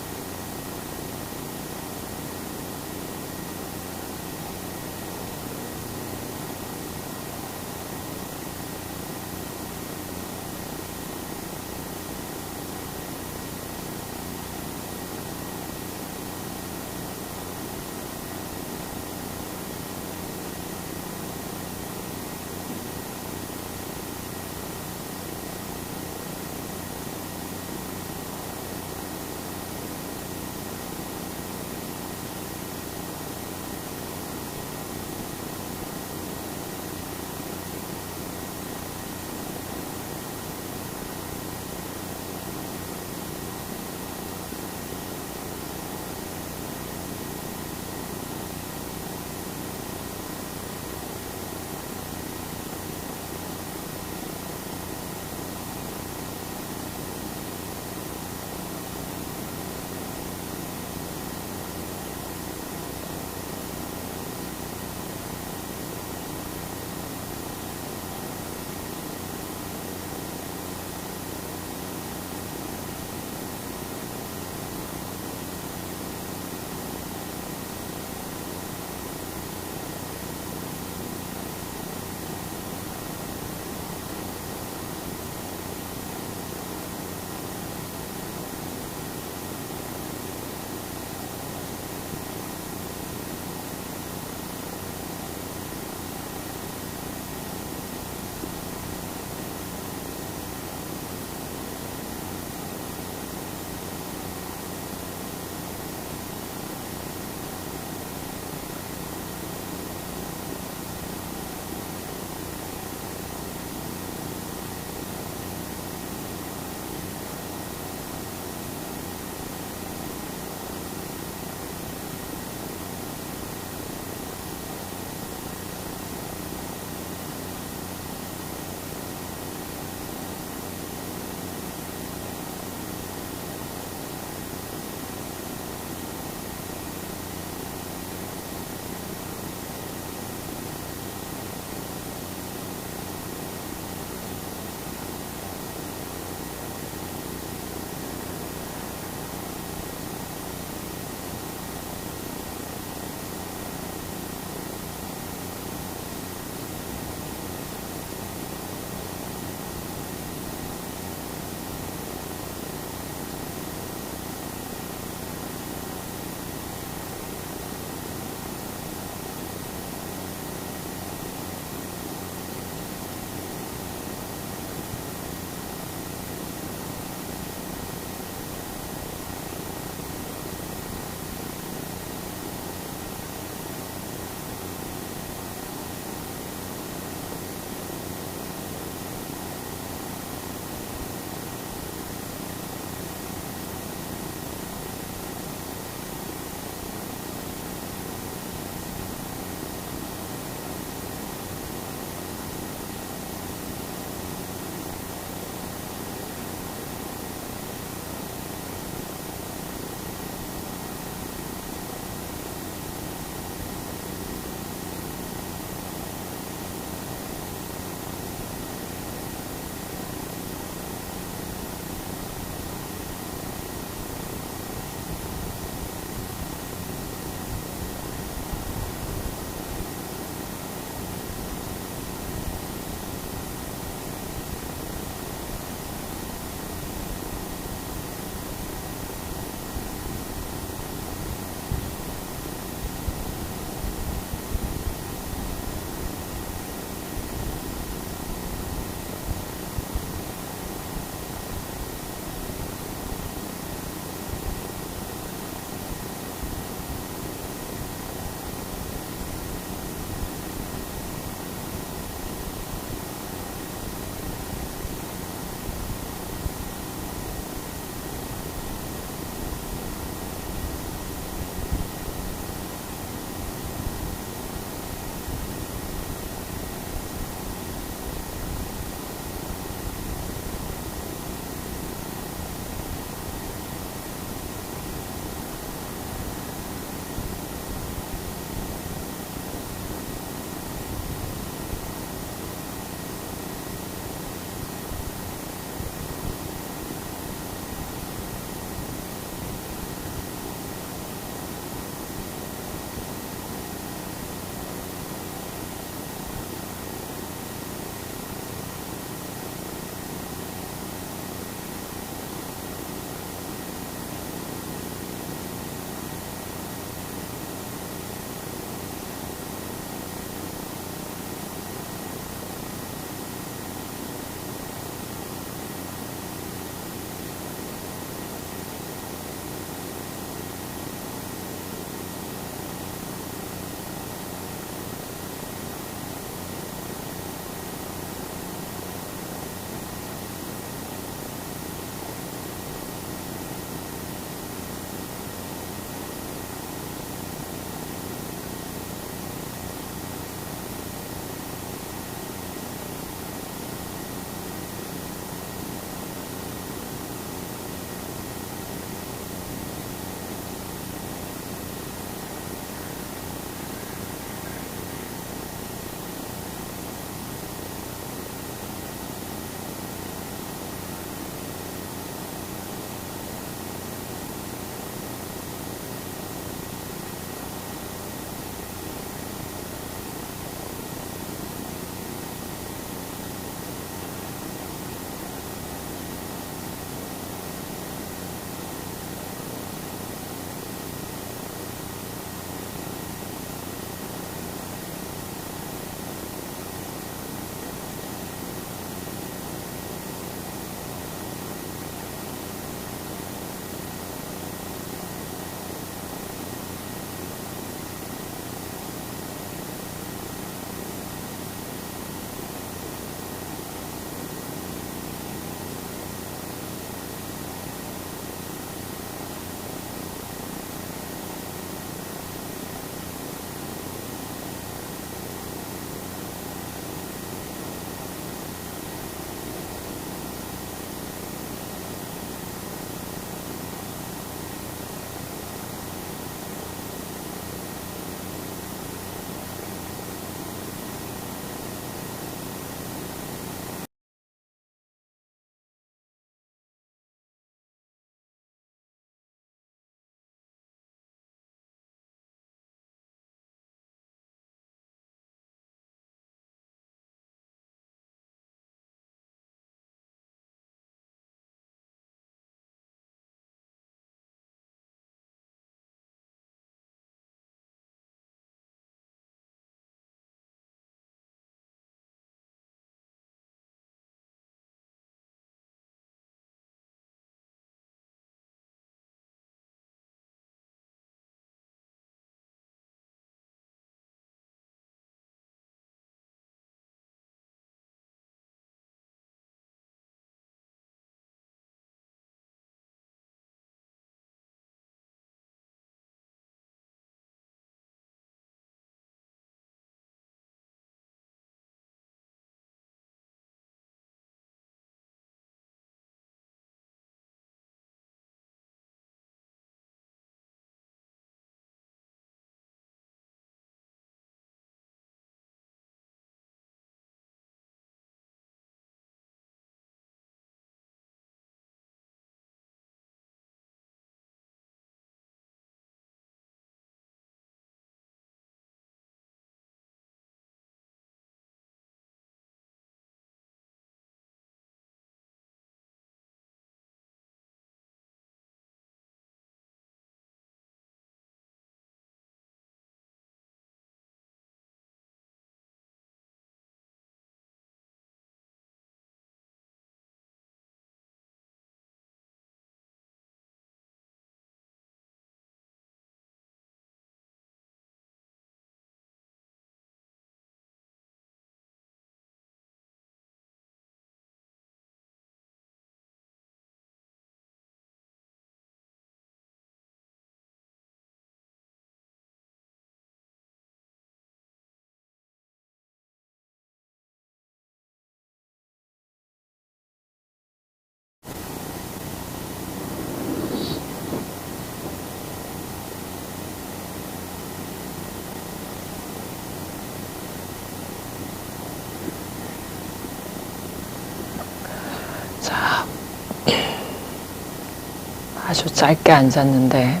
아주 짧게 앉았는데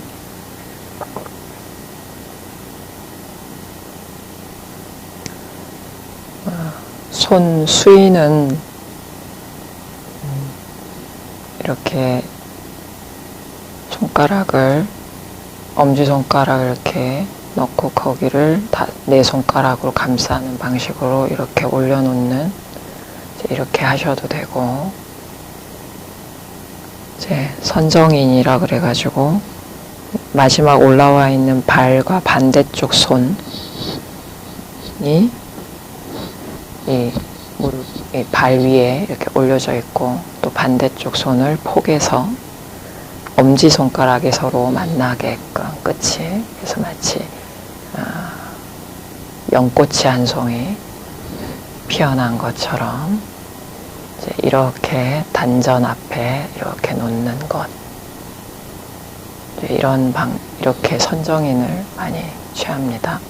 손 수위는 이렇게 손가락을 엄지손가락을 이렇게 넣고 거기를 네 손가락으로 감싸는 방식으로 이렇게 올려놓는, 이렇게 하셔도 되고, 이제 선정인이라 그래가지고 마지막 올라와 있는 발과 반대쪽 손이 이 발 위에 이렇게 올려져 있고, 또 반대쪽 손을 포개서 엄지손가락이 서로 만나게끔 끝이, 그래서 마치 연꽃이 한 송이 피어난 것처럼 이제 이렇게 단전 앞에 이렇게 놓는 것, 이렇게 선정인을 많이 취합니다.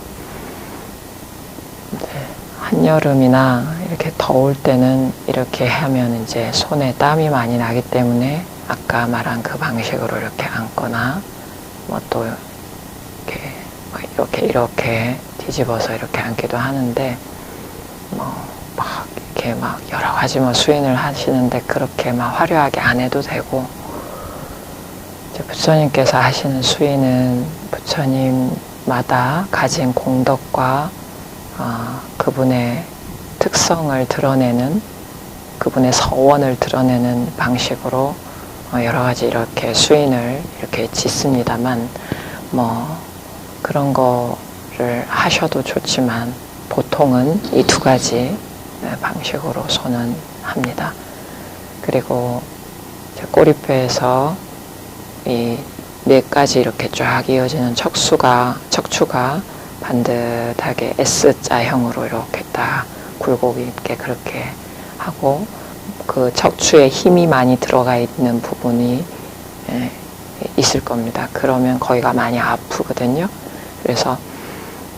한여름이나 이렇게 더울 때는 이렇게 하면 이제 손에 땀이 많이 나기 때문에 아까 말한 그 방식으로 이렇게 앉거나, 뭐 또 이렇게 뒤집어서 이렇게 앉기도 하는데, 이렇게 여러 가지 수행을 하시는데 그렇게 화려하게 안 해도 되고, 이제 부처님께서 하시는 수행은 부처님마다 가진 공덕과 그분의 특성을 드러내는, 그분의 서원을 드러내는 방식으로 여러 가지 이렇게 수인을 이렇게 짓습니다만, 그런 거를 하셔도 좋지만 보통은 이 두 가지 방식으로 손은 합니다. 그리고 꼬리뼈에서 이 네 가지 이렇게 쫙 이어지는 척추가 반듯하게 S자형으로 이렇게 딱 굴곡 있게 그렇게 하고, 그 척추에 힘이 많이 들어가 있는 부분이 있을 겁니다. 그러면 거기가 많이 아프거든요. 그래서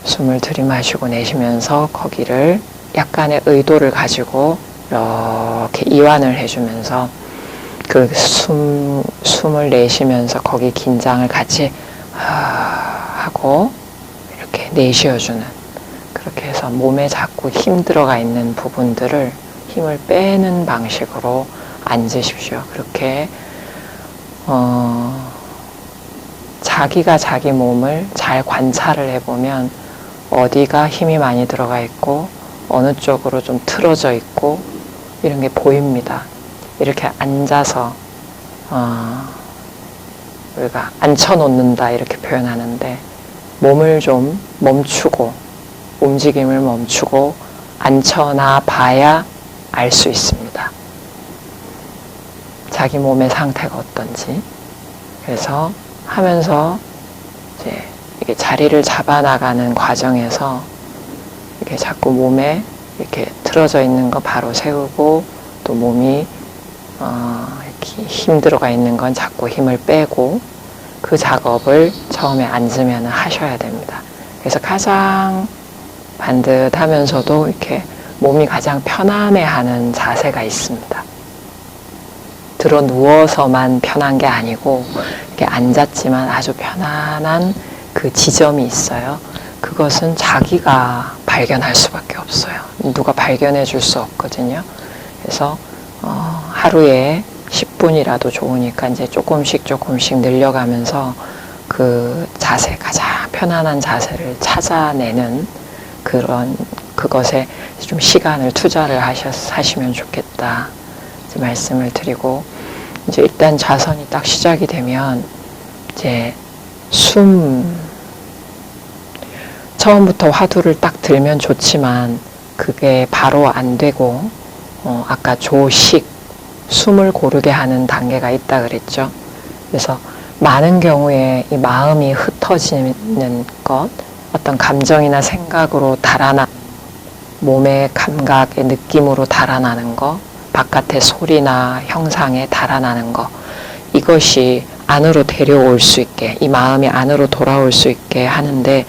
숨을 들이마시고 내쉬면서 거기를 약간의 의도를 가지고 이렇게 이완을 해주면서 그 숨을 내쉬면서 거기 긴장을 같이 하고 이렇게 내쉬어주는, 그렇게 해서 몸에 자꾸 힘 들어가 있는 부분들을 힘을 빼는 방식으로 앉으십시오. 그렇게 자기가 자기 몸을 잘 관찰을 해보면 어디가 힘이 많이 들어가 있고 어느 쪽으로 좀 틀어져 있고 이런 게 보입니다. 이렇게 앉아서 우리가 앉혀놓는다 이렇게 표현하는데, 몸을 좀 멈추고 움직임을 멈추고 앉혀놔 봐야 알 수 있습니다. 자기 몸의 상태가 어떤지. 그래서 하면서 이제 이게 자리를 잡아나가는 과정에서 이렇게 자꾸 몸에 이렇게 틀어져 있는 거 바로 세우고, 또 몸이 이렇게 힘 들어가 있는 건 자꾸 힘을 빼고, 그 작업을 처음에 앉으면 하셔야 됩니다. 그래서 가장 반듯하면서도 이렇게 몸이 가장 편안해하는 자세가 있습니다. 들어 누워서만 편한 게 아니고 이렇게 앉았지만 아주 편안한 그 지점이 있어요. 그것은 자기가 발견할 수밖에 없어요. 누가 발견해 줄 수 없거든요. 그래서 하루에 10분이라도 좋으니까 이제 조금씩 늘려가면서 그 자세, 가장 편안한 자세를 찾아내는 그것에 좀 시간을 투자를 하시면 좋겠다 이제 말씀을 드리고, 이제 일단 좌선이 딱 시작이 되면 이제 처음부터 화두를 딱 들면 좋지만 그게 바로 안 되고, 아까 조식, 숨을 고르게 하는 단계가 있다 그랬죠. 그래서 많은 경우에 이 마음이 흩어지는 것, 어떤 감정이나 생각으로 달아나, 몸의 감각의 느낌으로 달아나는 거, 바깥의 소리나 형상에 달아나는 거, 이것이 안으로 데려올 수 있게, 이 마음이 안으로 돌아올 수 있게 하는데,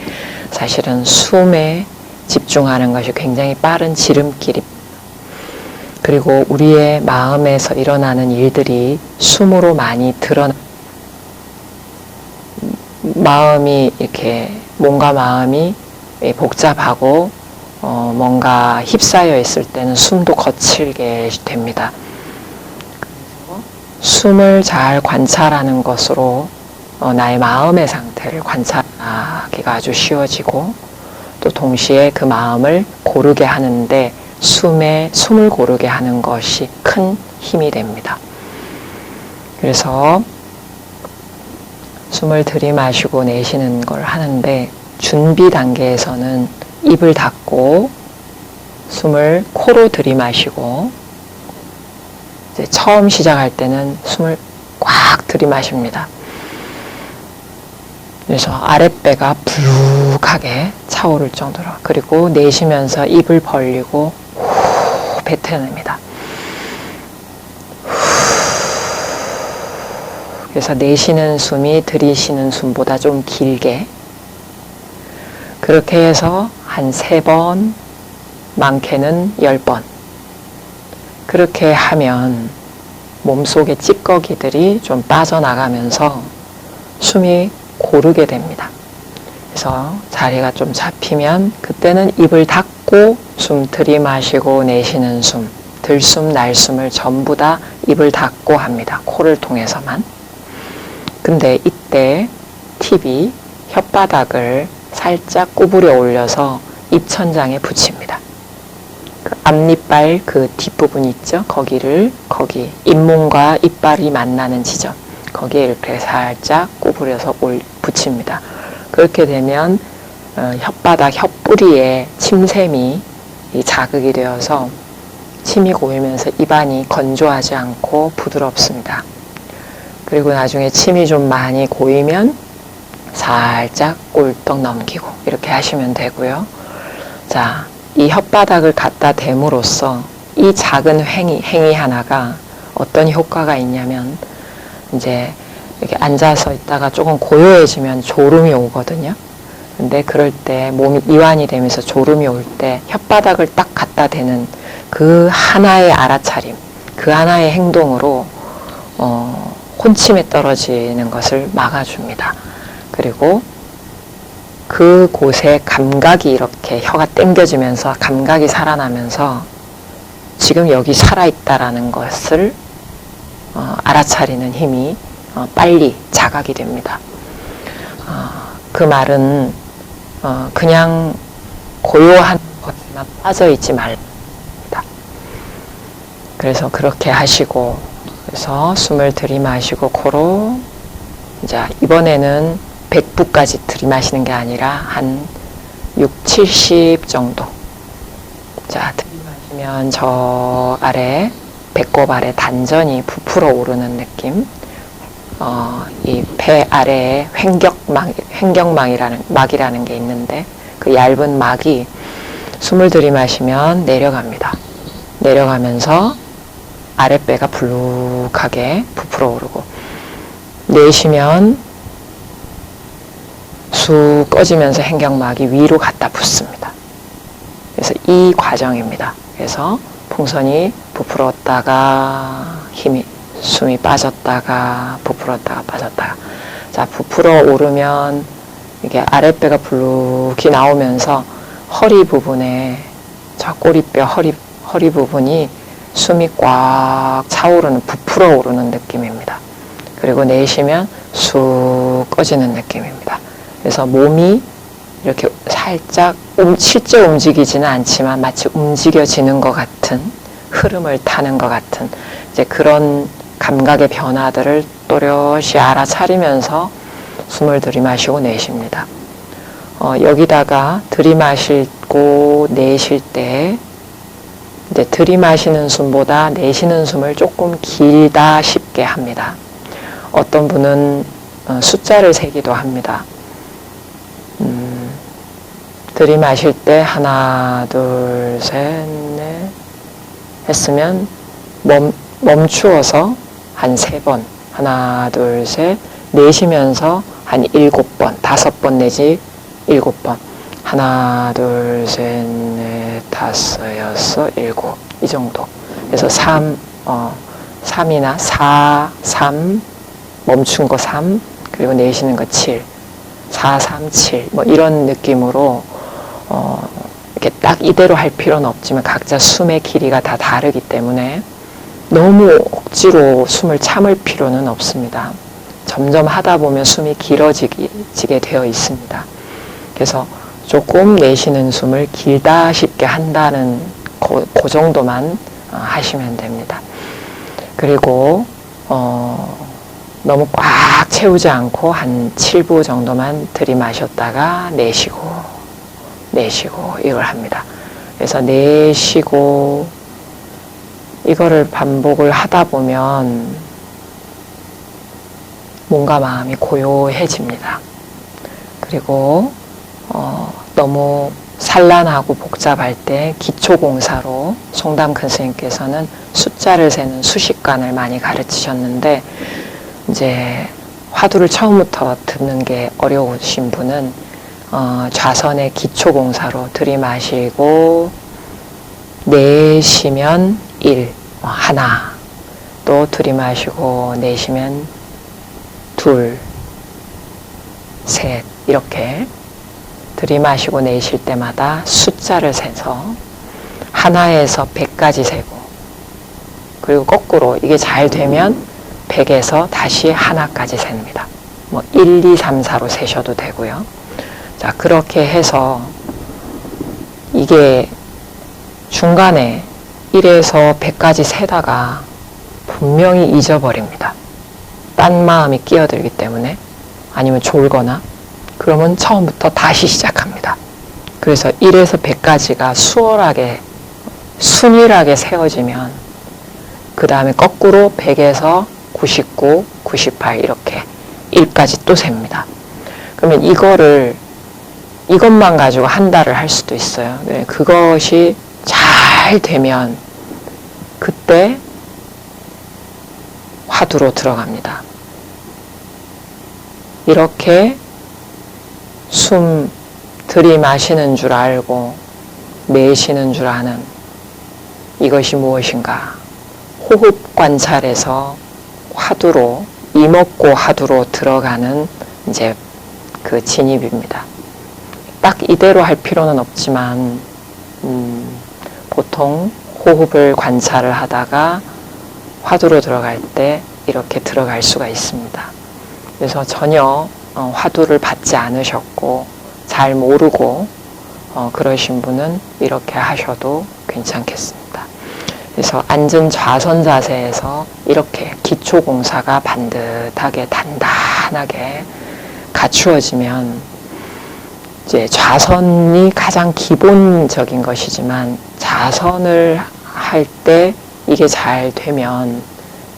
사실은 숨에 집중하는 것이 굉장히 빠른 지름길입니다. 그리고 우리의 마음에서 일어나는 일들이 숨으로 많이 드러나, 마음이 이렇게 몸과 마음이 복잡하고 뭔가 휩싸여 있을 때는 숨도 거칠게 됩니다. 숨을 잘 관찰하는 것으로 나의 마음의 상태를 관찰하기가 아주 쉬워지고 또 동시에 그 마음을 고르게 하는데 숨을 고르게 하는 것이 큰 힘이 됩니다. 그래서 숨을 들이마시고 내쉬는 걸 하는데 준비 단계에서는 입을 닫고 숨을 코로 들이마시고 이제 처음 시작할 때는 숨을 꽉 들이마십니다. 그래서 아랫배가 불룩하게 차오를 정도로 그리고 내쉬면서 입을 벌리고 후 뱉어냅니다. 그래서 내쉬는 숨이 들이쉬는 숨보다 좀 길게 그렇게 해서 한 3번, 많게는 10번 그렇게 하면 몸속의 찌꺼기들이 좀 빠져나가면서 숨이 고르게 됩니다. 그래서 자리가 좀 잡히면 그때는 입을 닫고 숨 들이마시고 내쉬는 숨, 들숨, 날숨을 전부 다 입을 닫고 합니다. 코를 통해서만. 근데 이때 팁이 혓바닥을 살짝 구부려 올려서 입천장에 붙입니다. 그 앞니빨 그 뒷부분 있죠? 거기 잇몸과 이빨이 만나는 지점 거기에 이렇게 살짝 구부려서 붙입니다. 그렇게 되면 혓바닥 혓뿌리에 침샘이 자극이 되어서 침이 고이면서 입안이 건조하지 않고 부드럽습니다. 그리고 나중에 침이 좀 많이 고이면 살짝 꿀떡 넘기고 이렇게 하시면 되고요. 자, 이 혓바닥을 갖다 댐으로써 이 작은 행위 하나가 어떤 효과가 있냐면 이제 이렇게 앉아서 있다가 조금 고요해지면 졸음이 오거든요. 근데 그럴 때 몸이 이완이 되면서 졸음이 올 때 혓바닥을 딱 갖다 대는 그 하나의 알아차림, 그 하나의 행동으로 혼침에 떨어지는 것을 막아줍니다. 그리고 그곳에 감각이 이렇게 혀가 당겨지면서 감각이 살아나면서 지금 여기 살아있다라는 것을 알아차리는 힘이 빨리 자각이 됩니다. 그 말은 그냥 고요한 것에만 빠져있지 말랍니다. 그래서 그렇게 하시고 그래서 숨을 들이마시고 코로 자 이번에는 100부까지 들이마시는 게 아니라 한 6, 70 정도 자 들이마시면 저 아래 배꼽 아래 단전이 부풀어 오르는 느낌 이 폐 아래에 횡격막이라는 게 있는데 그 얇은 막이 숨을 들이마시면 내려갑니다. 내려가면서 아랫배가 불룩하게 부풀어 오르고 내쉬면 쑥 꺼지면서 횡격막이 위로 갖다 붙습니다. 그래서 이 과정입니다. 그래서 풍선이 부풀었다가 숨이 빠졌다가 부풀었다가 빠졌다가 자 부풀어 오르면 이게 아랫배가 불룩히 나오면서 허리 부분에 저 꼬리뼈 허리 부분이 숨이 꽉 차오르는 부풀어 오르는 느낌입니다. 그리고 내쉬면 쑥 꺼지는 느낌입니다. 그래서 몸이 이렇게 살짝 실제 움직이지는 않지만 마치 움직여지는 것 같은 흐름을 타는 것 같은 이제 그런 감각의 변화들을 또렷이 알아차리면서 숨을 들이마시고 내쉽니다. 여기다가 들이마시고 내쉴 때 이제 들이마시는 숨보다 내쉬는 숨을 조금 길다 싶게 합니다. 어떤 분은 숫자를 세기도 합니다. 들이마실 때 하나, 둘, 셋, 넷 했으면 멈추어서 한 3번 하나, 둘, 셋 내쉬면서 한 7번, 5번 내지 7번 하나, 둘, 셋, 넷, 다섯, 여섯, 일곱 이 정도 그래서 3이나 4, 3 멈춘 거 3 그리고 내쉬는 거 7 4, 3, 7 뭐 이런 느낌으로 이렇게 딱 이대로 할 필요는 없지만 각자 숨의 길이가 다 다르기 때문에 너무 억지로 숨을 참을 필요는 없습니다. 점점 하다 보면 숨이 길어지게 되어 있습니다. 그래서 조금 내쉬는 숨을 길다 싶게 한다는 그 정도만 하시면 됩니다. 그리고 너무 꽉 채우지 않고 한 7부 정도만 들이마셨다가 내쉬고 이걸 합니다. 그래서 내쉬고 이거를 반복을 하다 보면 몸과 마음이 고요해집니다. 그리고 너무 산란하고 복잡할 때 기초공사로 송담 큰 스님께서는 숫자를 세는 수식관을 많이 가르치셨는데 이제 화두를 처음부터 듣는 게 어려우신 분은 좌선의 기초공사로 들이마시고 내쉬면 1, 하나, 또 들이마시고 내쉬면 2, 셋 이렇게 들이마시고 내쉴 때마다 숫자를 세서 하나에서 100까지 세고 그리고 거꾸로 이게 잘 되면 100에서 다시 하나까지 셉니다. 뭐 1, 2, 3, 4로 세셔도 되고요. 자, 그렇게 해서 이게 중간에 1에서 100까지 세다가 분명히 잊어버립니다. 딴 마음이 끼어들기 때문에 아니면 졸거나 그러면 처음부터 다시 시작합니다. 그래서 1에서 100까지가 수월하게 순일하게 세워지면 그 다음에 거꾸로 100에서 99, 98 이렇게 1까지 또 셉니다. 그러면 이것만 가지고 한 달을 할 수도 있어요. 네, 그것이 잘 되면 그때 화두로 들어갑니다. 이렇게 숨 들이마시는 줄 알고 내쉬는 줄 아는 이것이 무엇인가? 호흡 관찰에서 화두로 이먹고 화두로 들어가는 이제 그 진입입니다. 딱 이대로 할 필요는 없지만 보통 호흡을 관찰을 하다가 화두로 들어갈 때 이렇게 들어갈 수가 있습니다. 그래서 전혀 화두를 받지 않으셨고 잘 모르고 그러신 분은 이렇게 하셔도 괜찮겠습니다. 그래서 앉은 좌선 자세에서 이렇게 기초공사가 반듯하게 단단하게 갖추어지면 이제 좌선이 가장 기본적인 것이지만 좌선을 할 때 이게 잘 되면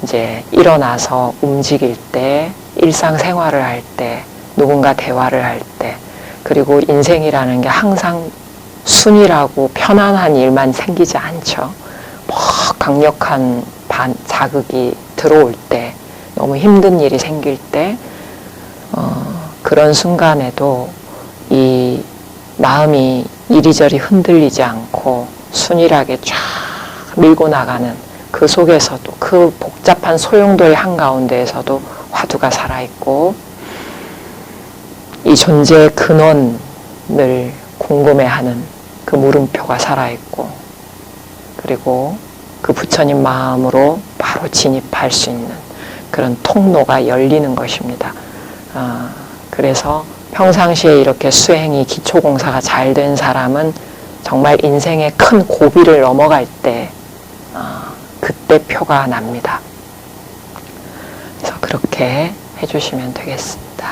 이제 일어나서 움직일 때 일상생활을 할 때 누군가 대화를 할 때 그리고 인생이라는 게 항상 순이라고 편안한 일만 생기지 않죠. 뭐 강력한 자극이 들어올 때 너무 힘든 일이 생길 때 그런 순간에도 이 마음이 이리저리 흔들리지 않고 순일하게 쫙 밀고 나가는 그 속에서도 그 복잡한 소용돌이 한가운데에서도 화두가 살아있고 이 존재의 근원을 궁금해하는 그 물음표가 살아있고 그리고 그 부처님 마음으로 바로 진입할 수 있는 그런 통로가 열리는 것입니다. 그래서 평상시에 이렇게 수행이 기초공사가 잘 된 사람은 정말 인생의 큰 고비를 넘어갈 때 그때 표가 납니다. 그래서 그렇게 해주시면 되겠습니다.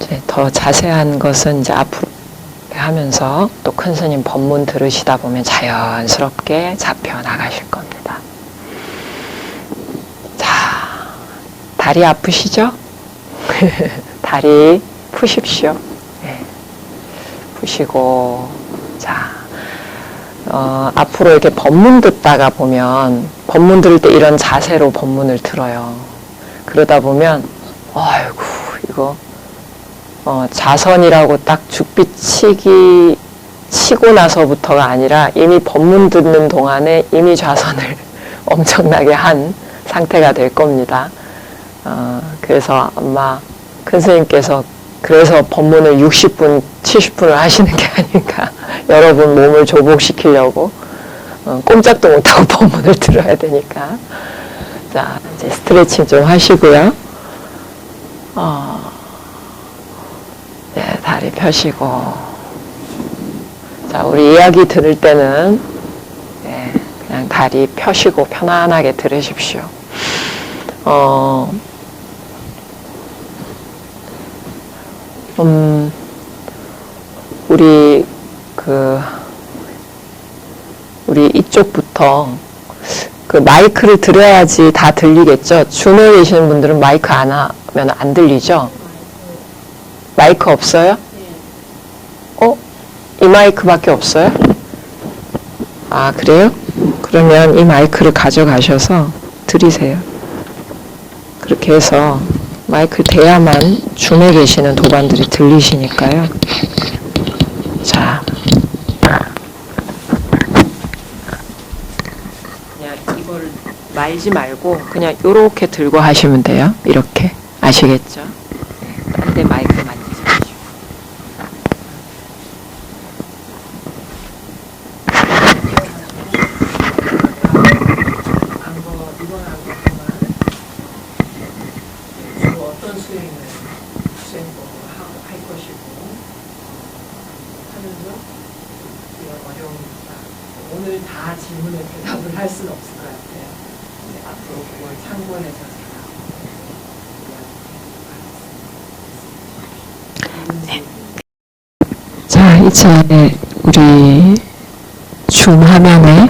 이제 더 자세한 것은 이제 앞으로 하면서 또 큰 스님 법문 들으시다 보면 자연스럽게 잡혀 나가실 겁니다. 자, 다리 아프시죠? 다리 푸십시오. 네. 푸시고, 자, 앞으로 이렇게 법문 듣다가 보면, 법문 들을 때 이런 자세로 법문을 들어요. 그러다 보면, 아이고, 이거, 자선이라고 딱 죽비치기 치고 나서부터가 아니라 이미 법문 듣는 동안에 이미 좌선을 엄청나게 한 상태가 될 겁니다. 그래서 아마 큰 스님께서 그래서 법문을 60분, 70분을 하시는 게 아닌가. 여러분 몸을 조복시키려고 꼼짝도 못하고 법문을 들어야 되니까. 자, 이제 스트레칭 좀 하시고요. 네, 다리 펴시고. 자, 우리 이야기 들을 때는 네, 그냥 다리 펴시고 편안하게 들으십시오. 우리 이쪽부터 그 마이크를 들어야지 다 들리겠죠? 줌에 계시는 분들은 마이크 안 하면 안 들리죠? 마이크 없어요? 이 마이크밖에 없어요? 아, 그래요? 그러면 이 마이크를 가져가셔서 들이세요. 그렇게 해서 마이크 대야만 줌에 계시는 도반들이 들리시니까요. 자, 그냥 이걸 말지 말고 그냥 이렇게 들고 하시면 돼요. 이렇게. 아시겠죠? 딴 데 마이크 만지지 마시고. 어떤 수행법을 할 것이고 하면서 이런 어려움입니다. 오늘 다 질문에 대답을 할 수는 없을 것 같아요. 앞으로 그걸 참고해서 네. 자, 이제 우리 줌 화면에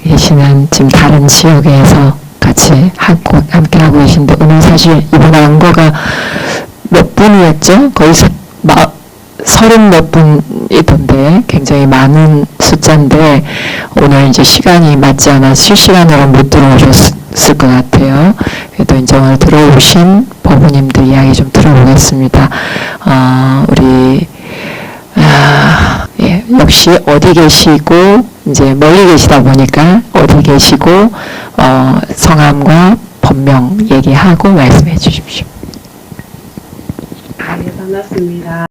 계시는 지금 다른 지역에서 같이 함께 하고 계신데 오늘 사실 이번에 온 거가 몇 분이었죠? 거의 30몇 분이던데 굉장히 많은 숫자인데 오늘 이제 시간이 맞지 않아 실시간으로 못 들어오셨을 것 같아요. 그래도 이제 오늘 들어오신 법부님들 이야기 좀 들어보겠습니다. 우리 역시 어디 계시고 이제 멀리 계시다 보니까 어디 계시고 성함과 법명 얘기하고 말씀해 주십시오. 네, 반갑습니다.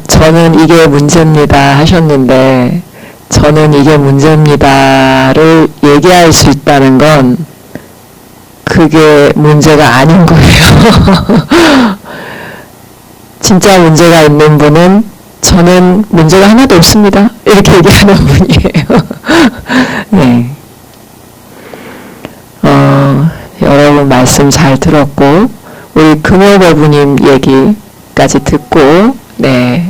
저는 이게 문제입니다 하셨는데 저는 이게 문제입니다를 얘기할 수 있다는 건 그게 문제가 아닌 거예요. 진짜 문제가 있는 분은 저는 문제가 하나도 없습니다. 이렇게 얘기하는 분이에요. 네. 여러분 말씀 잘 들었고 우리 금호법부님 얘기까지 듣고 네.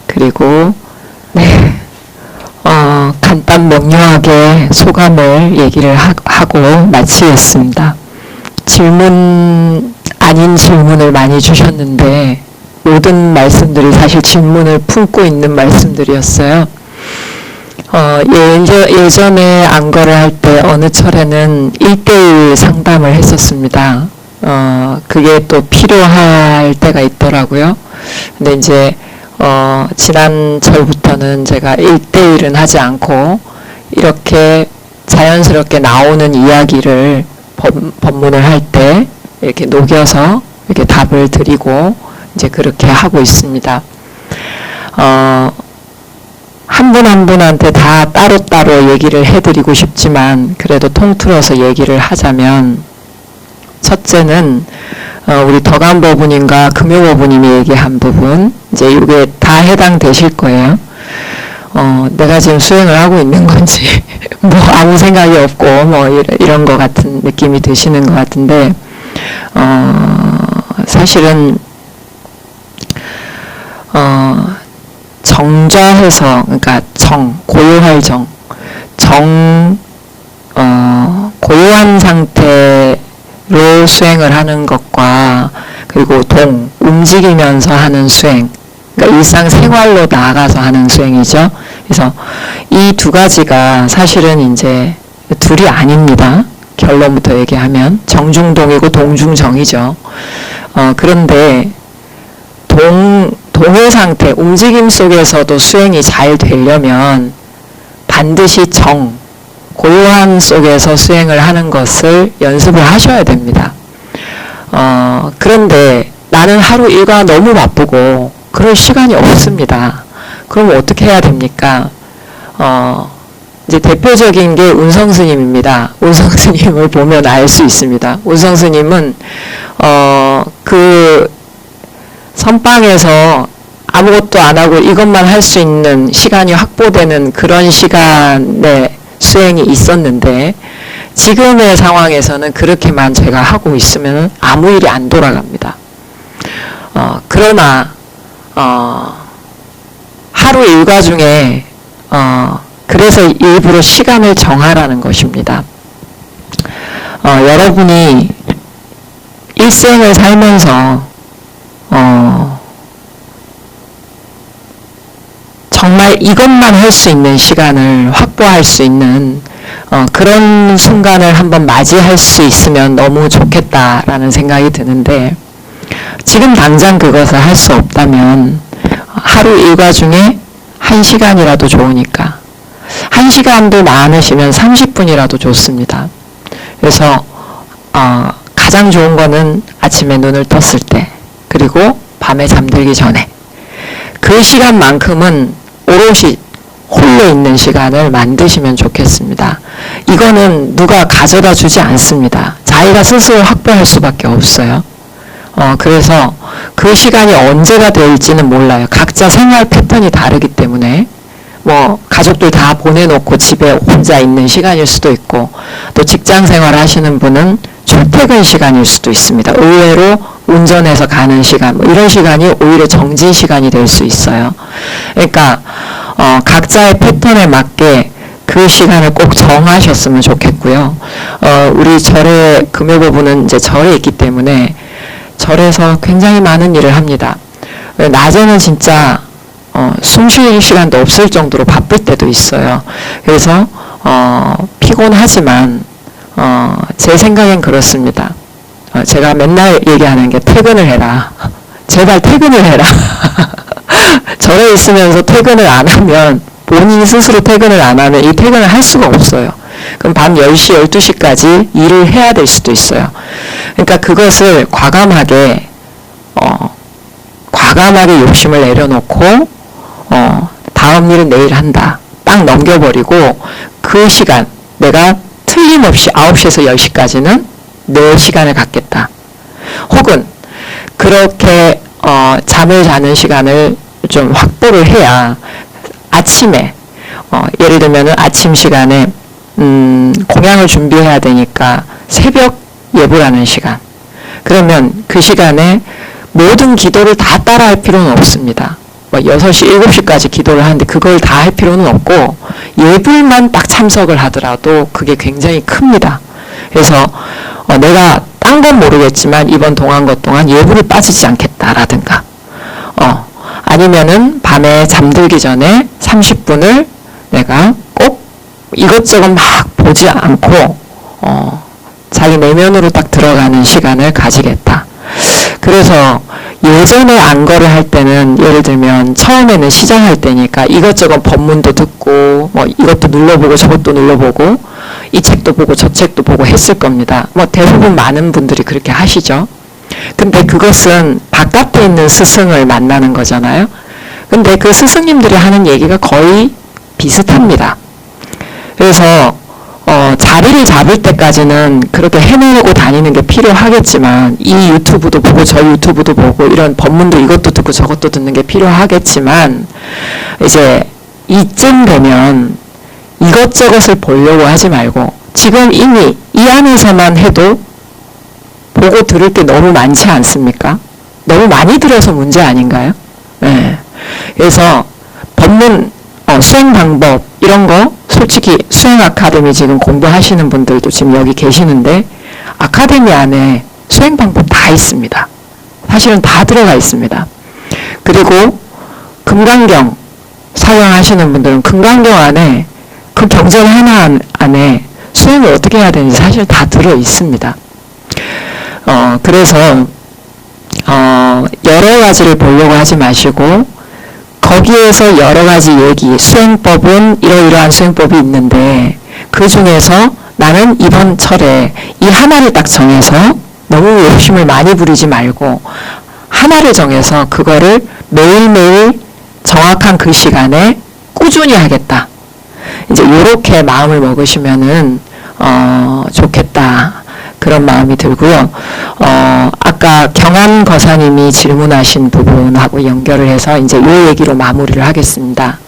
그리고 네. 간단 명료하게 소감을 얘기를 하고 마치겠습니다. 질문 아닌 질문을 많이 주셨는데 모든 말씀들이 사실 질문을 품고 있는 말씀들이었어요. 예전에 안거를 할 때 어느 철에는 1대1 상담을 했었습니다. 그게 또 필요할 때가 있더라고요. 근데 이제 지난 철부터는 제가 1대1은 하지 않고 이렇게 자연스럽게 나오는 이야기를 법문을 할 때 이렇게 녹여서 이렇게 답을 드리고 이제 그렇게 하고 있습니다. 한 분 한 분한테 다 따로따로 얘기를 해드리고 싶지만 그래도 통틀어서 얘기를 하자면 첫째는 우리 덕암법부님과 금요법부님이 얘기한 부분 이제 이게 다 해당되실 거예요. 내가 지금 수행을 하고 있는 건지 뭐 아무 생각이 없고 뭐 이런 거 같은 느낌이 드시는 것 같은데 사실은 정좌해서 그러니까 고요할 고요한 상태로 수행을 하는 것과 그리고 움직이면서 하는 수행, 그러니까 일상생활로 나아가서 하는 수행이죠. 그래서 이 두 가지가 사실은 이제 둘이 아닙니다. 결론부터 얘기하면 정중동이고 동중정이죠. 그런데 동의 상태, 움직임 속에서도 수행이 잘 되려면 반드시 고요함 속에서 수행을 하는 것을 연습을 하셔야 됩니다. 그런데 나는 하루 일과 너무 바쁘고 그럴 시간이 없습니다. 그럼 어떻게 해야 됩니까? 이제 대표적인 게 운성스님입니다. 운성스님을 보면 알 수 있습니다. 운성스님은 그 선방에서 아무것도 안 하고 이것만 할 수 있는 시간이 확보되는 그런 시간에 수행이 있었는데 지금의 상황에서는 그렇게만 제가 하고 있으면 아무 일이 안 돌아갑니다. 그러나 하루 일과 중에 그래서 일부러 시간을 정하라는 것입니다. 여러분이 일생을 살면서 정말 이것만 할 수 있는 시간을 확보할 수 있는 그런 순간을 한번 맞이할 수 있으면 너무 좋겠다라는 생각이 드는데 지금 당장 그것을 할 수 없다면 하루 일과 중에 1시간이라도 좋으니까 1시간도 많으시면 30분이라도 좋습니다. 그래서 가장 좋은 거는 아침에 눈을 떴을 때 그리고 밤에 잠들기 전에 그 시간만큼은 오롯이 홀로 있는 시간을 만드시면 좋겠습니다. 이거는 누가 가져다 주지 않습니다. 자기가 스스로 확보할 수밖에 없어요. 그래서 그 시간이 언제가 될지는 몰라요. 각자 생활 패턴이 다르기 때문에 뭐 가족들 다 보내놓고 집에 혼자 있는 시간일 수도 있고 또 직장 생활 하시는 분은 출퇴근 시간일 수도 있습니다. 의외로 운전해서 가는 시간 뭐 이런 시간이 오히려 정진 시간이 될 수 있어요. 그러니까 각자의 패턴에 맞게 그 시간을 꼭 정하셨으면 좋겠고요. 우리 절의 금요법부는 이제 절에 있기 때문에 절에서 굉장히 많은 일을 합니다. 낮에는 진짜 숨 쉴 시간도 없을 정도로 바쁠 때도 있어요. 그래서 피곤하지만 제 생각엔 그렇습니다. 제가 맨날 얘기하는 게 퇴근을 해라. 제발 퇴근을 해라. 절에 있으면서 퇴근을 안 하면 본인이 스스로 퇴근을 안 하면 이 퇴근을 할 수가 없어요. 그럼 밤 10시, 12시까지 일을 해야 될 수도 있어요. 그러니까 그것을 과감하게 욕심을 내려놓고 다음 일은 내일 한다. 딱 넘겨버리고 그 시간 내가 틀림없이 9시에서 10시까지는 내 시간을 갖겠다. 혹은 그렇게 잠을 자는 시간을 좀 확보를 해야 아침에 예를 들면 아침 시간에 공양을 준비해야 되니까 새벽 예불하는 시간. 그러면 그 시간에 모든 기도를 다 따라 할 필요는 없습니다. 6시, 7시까지 기도를 하는데 그걸 다 할 필요는 없고 예불만 딱 참석을 하더라도 그게 굉장히 큽니다. 그래서 내가 딴 건 모르겠지만 이번 동안것 동안 예불을 빠지지 않겠다라든가 아니면은 밤에 잠들기 전에 30분을 내가 꼭 이것저것 막 보지 않고 자기 내면으로 딱 들어가는 시간을 가지겠다. 그래서 예전에 안거를 할 때는 예를 들면 처음에는 시작할 때니까 이것저것 법문도 듣고 뭐 이것도 눌러보고 저것도 눌러보고 이 책도 보고 저 책도 보고 했을 겁니다. 뭐 대부분 많은 분들이 그렇게 하시죠. 근데 그것은 바깥에 있는 스승을 만나는 거잖아요. 근데 그 스승님들이 하는 얘기가 거의 비슷합니다. 그래서 자리를 잡을 때까지는 그렇게 헤매고 다니는 게 필요하겠지만 이 유튜브도 보고 저 유튜브도 보고 이런 법문도 이것도 듣고 저것도 듣는 게 필요하겠지만 이제 이쯤 되면 이것저것을 보려고 하지 말고 지금 이미 이 안에서만 해도 보고 들을 게 너무 많지 않습니까? 너무 많이 들어서 문제 아닌가요? 네. 그래서 법문, 수행 방법 이런 거 솔직히 수행 아카데미 지금 공부하시는 분들도 지금 여기 계시는데 아카데미 안에 수행 방법 다 있습니다. 사실은 다 들어가 있습니다. 그리고 금강경 사용하시는 분들은 금강경 안에 그 경전 하나 안에 수행을 어떻게 해야 되는지 사실 다 들어 있습니다. 그래서 여러 가지를 보려고 하지 마시고 거기에서 여러 가지 얘기, 수행법은 이러이러한 수행법이 있는데 그 중에서 나는 이번 철에 이 하나를 딱 정해서 너무 욕심을 많이 부리지 말고 하나를 정해서 그거를 매일매일 정확한 그 시간에 꾸준히 하겠다. 이제 이렇게 마음을 먹으시면은 좋겠다. 그런 마음이 들고요. 아까 경안 거사님이 질문하신 부분하고 연결을 해서 이제 이 얘기로 마무리를 하겠습니다.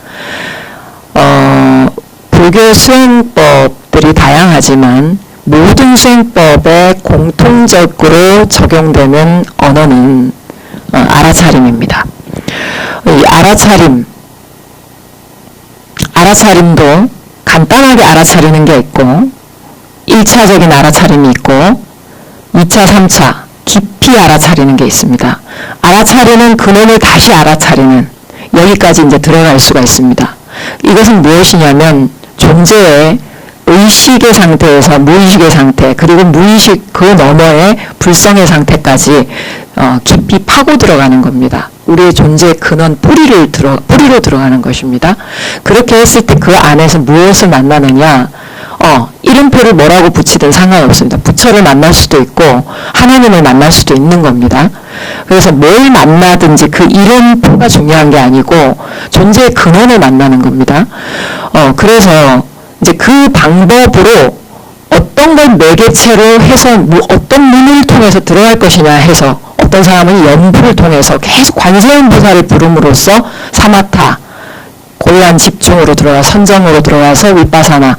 불교 수행법들이 다양하지만 모든 수행법에 공통적으로 적용되는 언어는 알아차림입니다. 이 알아차림도 간단하게 알아차리는 게 있고 1차적인 알아차림이 있고 2차, 3차 깊이 알아차리는 게 있습니다. 알아차리는 근원을 다시 알아차리는 여기까지 이제 들어갈 수가 있습니다. 이것은 무엇이냐면 존재의 의식의 상태에서 무의식의 상태 그리고 무의식 그 너머의 불성의 상태까지 깊이 파고 들어가는 겁니다. 우리의 존재의 근원 뿌리로 들어가는 것입니다. 그렇게 했을 때 그 안에서 무엇을 만나느냐 이름표를 뭐라고 붙이든 상관없습니다. 부처를 만날 수도 있고 하나님을 만날 수도 있는 겁니다. 그래서 뭘 만나든지 그 이름표가 중요한 게 아니고 존재의 근원을 만나는 겁니다. 그래서 이제 그 방법으로 어떤 걸 매개체로 해서 어떤 문을 통해서 들어갈 것이냐 해서 어떤 사람은 연부를 통해서 계속 관세음보살을 부름으로써 사마타 고요한 집중으로 들어가 선정으로 들어가서 윗바사나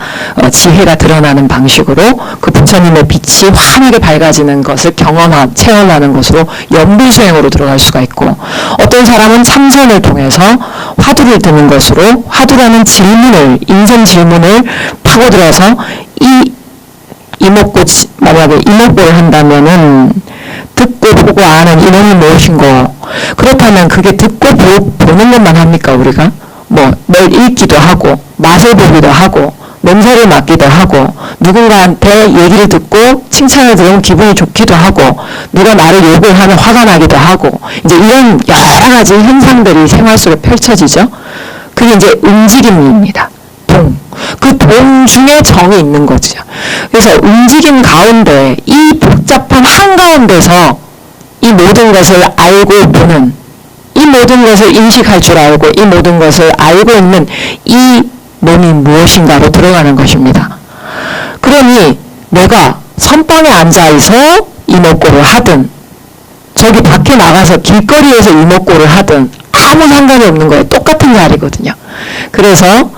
지혜가 드러나는 방식으로 그 부처님의 빛이 환하게 밝아지는 것을 체험하는 것으로 연불수행으로 들어갈 수가 있고 어떤 사람은 참선을 통해서 화두를 드는 것으로 화두라는 인생 질문을 파고들어서 만약에 이목고를 한다면은 듣고 보고 아는 이놈이 무엇인고 그렇다면 그게 듣고 보는 것만 합니까 우리가? 뭘 읽기도 하고 맛을 보기도 하고 냄새를 맡기도 하고 누군가한테 얘기를 듣고 칭찬을 들으면 기분이 좋기도 하고 누가 나를 욕을 하면 화가 나기도 하고 이제 이런 여러 가지 현상들이 생활 속에 펼쳐지죠. 그게 이제 움직임입니다. 그 동 중에 정이 있는 거죠. 그래서 움직임 가운데 이 복잡한 한가운데서 이 모든 것을 알고 보는 이 모든 것을 인식할 줄 알고 이 모든 것을 알고 있는 이 몸이 무엇인가로 들어가는 것입니다. 그러니 내가 선방에 앉아서 이목고를 하든 저기 밖에 나가서 길거리에서 이목고를 하든 아무 상관이 없는 거예요. 똑같은 자리거든요. 그래서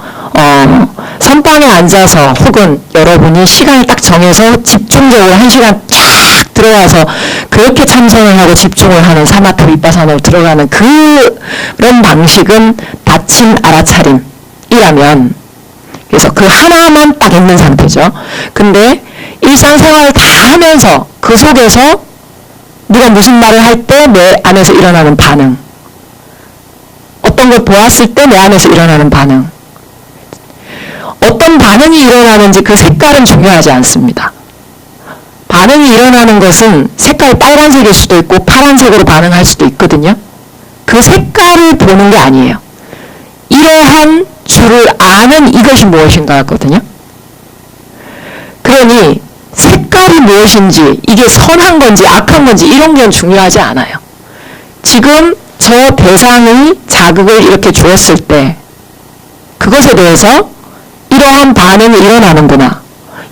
선방에 앉아서 혹은 여러분이 시간을 딱 정해서 집중적으로 1시간 쫙 들어와서 그렇게 참선을 하고 집중을 하는 사마타 윗바사나로 들어가는 그런 방식은 닫힌 알아차림이라면 그래서 그 하나만 딱 있는 상태죠. 근데 일상생활을 다 하면서 그 속에서 누가 무슨 말을 할 때 내 안에서 일어나는 반응 어떤 걸 보았을 때 내 안에서 일어나는 반응. 어떤 반응이 일어나는지 그 색깔은 중요하지 않습니다. 반응이 일어나는 것은 색깔이 빨간색일 수도 있고 파란색으로 반응할 수도 있거든요. 그 색깔을 보는 게 아니에요. 이러한 줄을 아는 이것이 무엇인가 하거든요. 그러니 색깔이 무엇인지, 이게 선한 건지 악한 건지 이런 건 중요하지 않아요. 지금 저 대상이 자극을 이렇게 주었을 때 그것에 대해서 이러한 반응이 일어나는구나.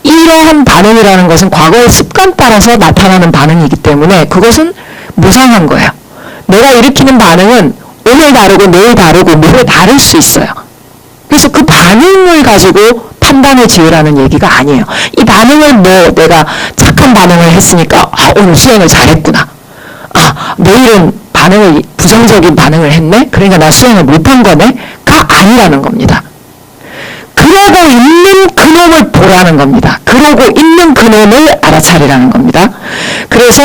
이러한 반응이라는 것은 과거의 습관 따라서 나타나는 반응이기 때문에 그것은 무상한 거예요. 내가 일으키는 반응은 오늘 다르고 내일 다르고 모레 다를 수 있어요. 그래서 그 반응을 가지고 판단을 지으라는 얘기가 아니에요. 이 반응을 내가 착한 반응을 했으니까 오늘 수행을 잘했구나. 내일은 부정적인 반응을 했네? 그러니까 나 수행을 못한 거네? 가 아니라는 겁니다. 그러고 있는 그놈을 보라는 겁니다. 그러고 있는 그놈을 알아차리라는 겁니다. 그래서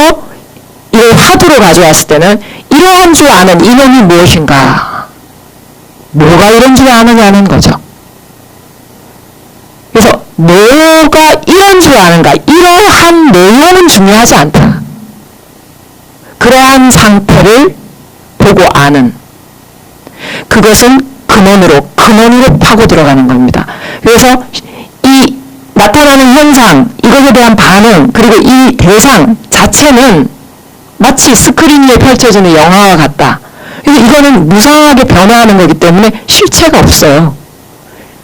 이걸 화두로 가져왔을 때는 이러한 줄 아는 이놈이 무엇인가? 뭐가 이런 줄 아느냐는 거죠. 그래서 뭐가 이런 줄 아는가? 이러한 내용은 중요하지 않다. 그러한 상태를 보고 아는, 그것은 근원으로 파고 들어가는 겁니다. 그래서 이 나타나는 현상, 이것에 대한 반응, 그리고 이 대상 자체는 마치 스크린 위에 펼쳐지는 영화와 같다. 그래서 이거는 무상하게 변화하는 거기 때문에 실체가 없어요.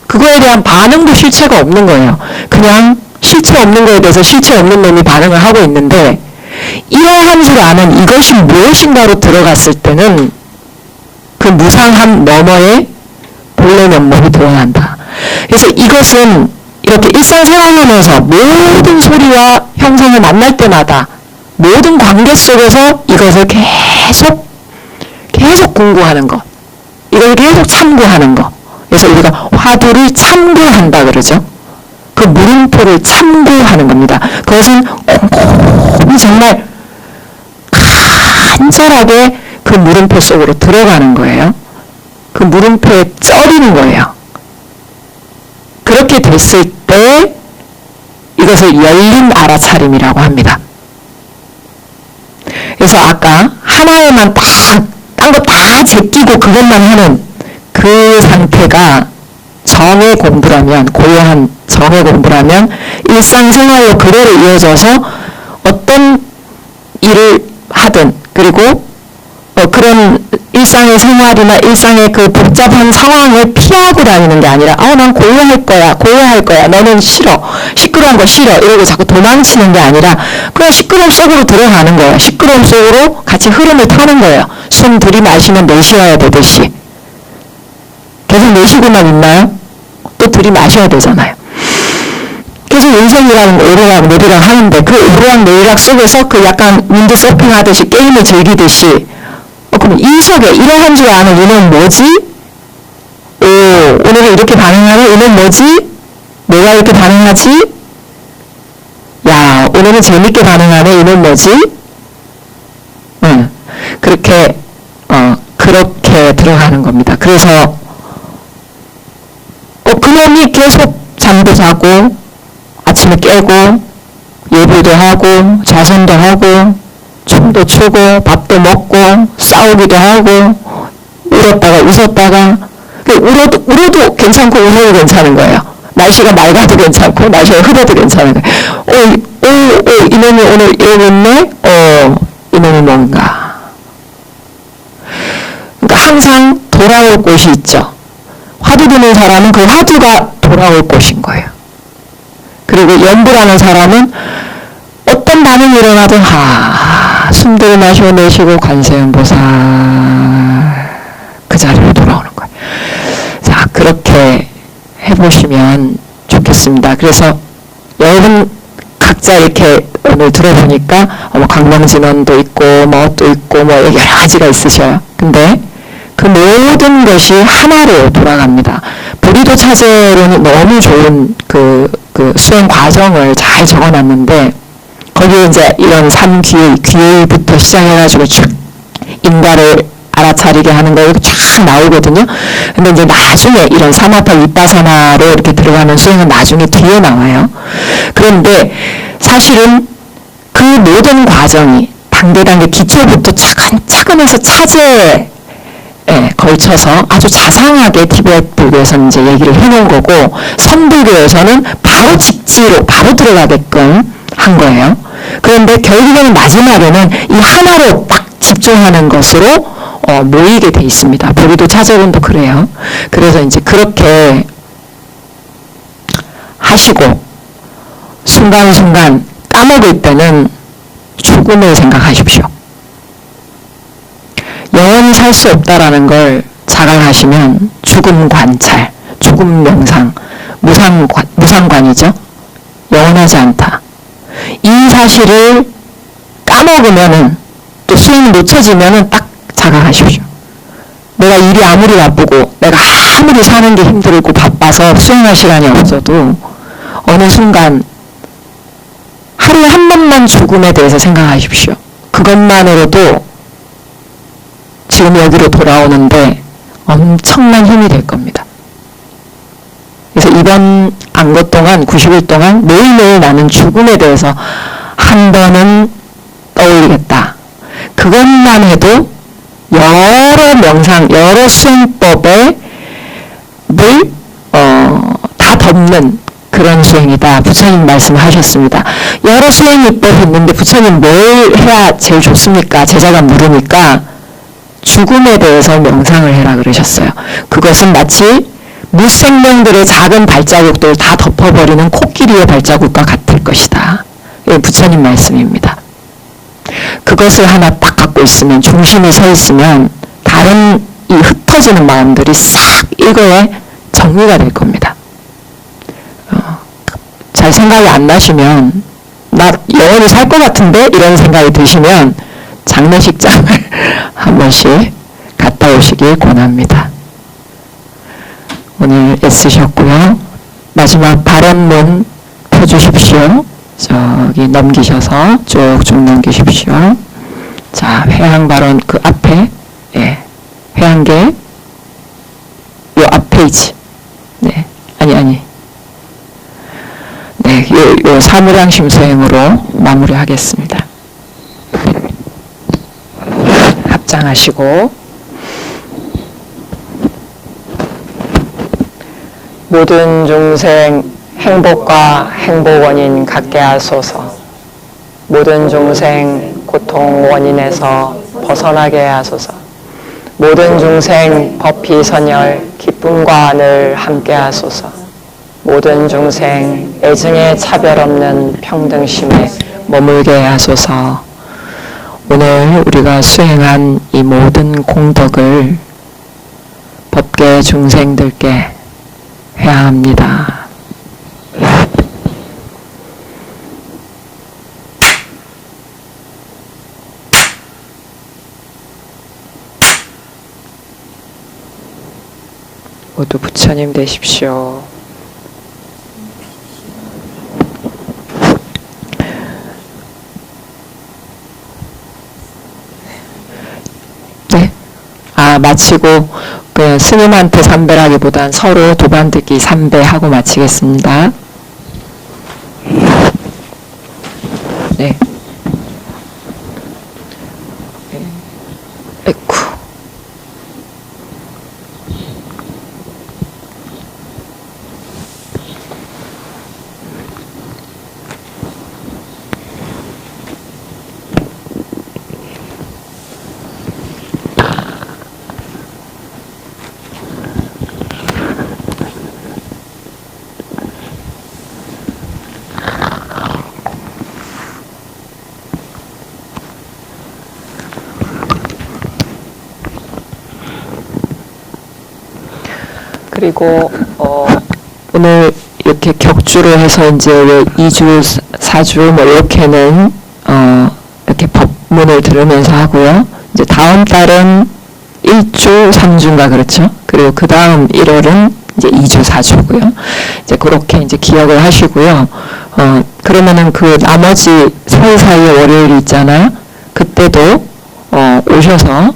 그거에 대한 반응도 실체가 없는 거예요. 그냥 실체 없는 거에 대해서 실체 없는 놈이 반응을 하고 있는데, 이러한 줄 아는 이것이 무엇인가로 들어갔을 때는 그 무상함 너머에 본래 면목이 드러난다. 그래서 이것은 이렇게 일상생활하면서 모든 소리와 형상을 만날 때마다 모든 관계 속에서 이것을 계속 공부하는 것, 이걸 계속 참고하는 것. 그래서 우리가 화두를 참고한다 그러죠. 그 물음표를 참고하는 겁니다. 그것은 꼼꼼히 정말 간절하게 그 물음표 속으로 들어가는 거예요. 그 물음표에 쩔이는 거예요. 그렇게 됐을 때 이것을 열린 알아차림이라고 합니다. 그래서 아까 하나에만 딴 거 다 제끼고 그것만 하는 그 상태가 정의 공부라면, 고요한 정의 공부라면 일상생활로 그대로 이어져서 어떤 일을 하든, 그리고 그런 일상의 생활이나 일상의 그 복잡한 상황을 피하고 다니는 게 아니라 난 고요할 거야, 너는 싫어, 시끄러운 거 싫어 이러고 자꾸 도망치는 게 아니라 그냥 시끄러움 속으로 들어가는 거예요. 시끄러움 속으로 같이 흐름을 타는 거예요. 숨 들이마시면 내쉬어야 되듯이. 계속 내쉬고만 있나요? 또 들이마셔야 되잖아요. 계속 인생이라는 거 오르락 내리락 하는데 그 오르락 내리락 속에서 그 약간 윈드 서핑하듯이 게임을 즐기듯이 그럼 이 속에 이러한 줄 아는 이는 뭐지? 오늘은 이렇게 반응하는 이는 뭐지? 내가 이렇게 반응하지? 야, 오늘은 재밌게 반응하는 이는 뭐지? 그렇게 들어가는 겁니다. 그래서 그놈이 계속 잠도 자고 아침에 깨고 예불도 하고 자선도 하고 춤도 추고 밥도 먹고 싸우기도 하고 울었다가 웃었다가 울어도 괜찮고 웃어도 괜찮은 거예요. 날씨가 맑아도 괜찮고 날씨가 흐려도 괜찮은 거예요. 이놈이 오늘 이러고 있네? 이놈이 뭔가. 그러니까 항상 돌아올 곳이 있죠. 화두 드는 사람은 그 화두가 돌아올 곳인 거예요. 그리고 연불하는 사람은 어떤 반응이 일어나든 숨 들이마시고 내쉬고 관세음보살 그 자리로 돌아오는 거예요. 자, 그렇게 해보시면 좋겠습니다. 그래서 여러분 각자 이렇게 오늘 들어보니까 강명진원도 있고 또 있고 여러 가지가 있으셔요. 근데 그 모든 것이 하나로 돌아갑니다. 불의도 차제로는 너무 좋은 그 수행 과정을 잘 적어놨는데 거기에 이제 이런 3귀의부터 시작해가지고 쭉 인가를 알아차리게 하는 거 이렇게 쫙 나오거든요. 근데 이제 나중에 이런 사마파 위파사나로 이렇게 들어가는 수행은 나중에 뒤에 나와요. 그런데 사실은 그 모든 과정이 단계 기초부터 차근차근해서 차제에 걸쳐서 아주 자상하게 티베트 불교에서는 이제 얘기를 해놓은 거고, 선불교에서는 바로 직지로 바로 들어가게끔 한 거예요. 그런데 결국에는 마지막에는 이 하나로 딱 집중하는 것으로 모이게 돼 있습니다. 보리도 차제론도 그래요. 그래서 이제 그렇게 하시고 순간순간 까먹을 때는 죽음을 생각하십시오. 영원히 살 수 없다라는 걸 자각하시면 죽음 관찰, 죽음 명상, 무상관이죠. 영원하지 않다. 이 사실을 까먹으면은, 또 수행이 놓쳐지면은 딱 자각하십시오. 내가 일이 아무리 바쁘고 내가 아무리 사는 게 힘들고 바빠서 수행할 시간이 없어도 어느 순간 하루에 한 번만 죽음에 대해서 생각하십시오. 그것만으로도 지금 여기로 돌아오는데 엄청난 힘이 될 겁니다. 그래서 이번 안거 동안 90일 동안 매일매일 나는 죽음에 대해서 한 번은 떠올리겠다. 그것만 해도 여러 명상, 여러 수행법에 다 덮는 그런 수행이다. 부처님 말씀하셨습니다. 여러 수행법이 있는데 부처님 뭘 해야 제일 좋습니까? 제자가 물으니까 죽음에 대해서 명상을 해라 그러셨어요. 그것은 마치 무생명들의 작은 발자국들 다 덮어버리는 코끼리의 발자국과 같을 것이다. 이게 부처님 말씀입니다. 그것을 하나 딱 갖고 있으면, 중심이 서 있으면 다른 이 흩어지는 마음들이 싹 이거에 정리가 될 겁니다. 잘 생각이 안 나시면, 나 영원히 살 것 같은데 이런 생각이 드시면 장례식장을 한 번씩 갔다 오시길 권합니다. 오늘 애쓰셨고요. 마지막 발언문 펴주십시오. 저기 넘기셔서 쭉쭉 넘기십시오. 자, 회향 발언 그 앞에, 회향계 요 앞 페이지. 네, 아니. 네, 요 사무량심 수행으로 마무리하겠습니다. 합장하시고, 모든 중생 행복과 행복 원인 갖게 하소서. 모든 중생 고통 원인에서 벗어나게 하소서. 모든 중생 법희선열 기쁨과 늘 함께 하소서. 모든 중생 애증의 차별 없는 평등심에 머물게 하소서. 오늘 우리가 수행한 이 모든 공덕을 법계 중생들께 회하합니다. 모두 부처님 되십시오. 네. 마치고 그 스님한테 삼배라기보단 서로 도반듣기 삼배하고 마치겠습니다. 네. 아이쿠. 그리고 오늘 이렇게 격주로 해서 이제 왜 2주, 4주 뭐 이렇게는 이렇게 법문을 들으면서 하고요. 이제 다음 달은 1주, 3주인가 그렇죠? 그리고 그 다음 1월은 이제 2주, 4주고요. 이제 그렇게 이제 기억을 하시고요. 그러면은 그 나머지 사이사이에 월요일이 있잖아요. 그때도 오셔서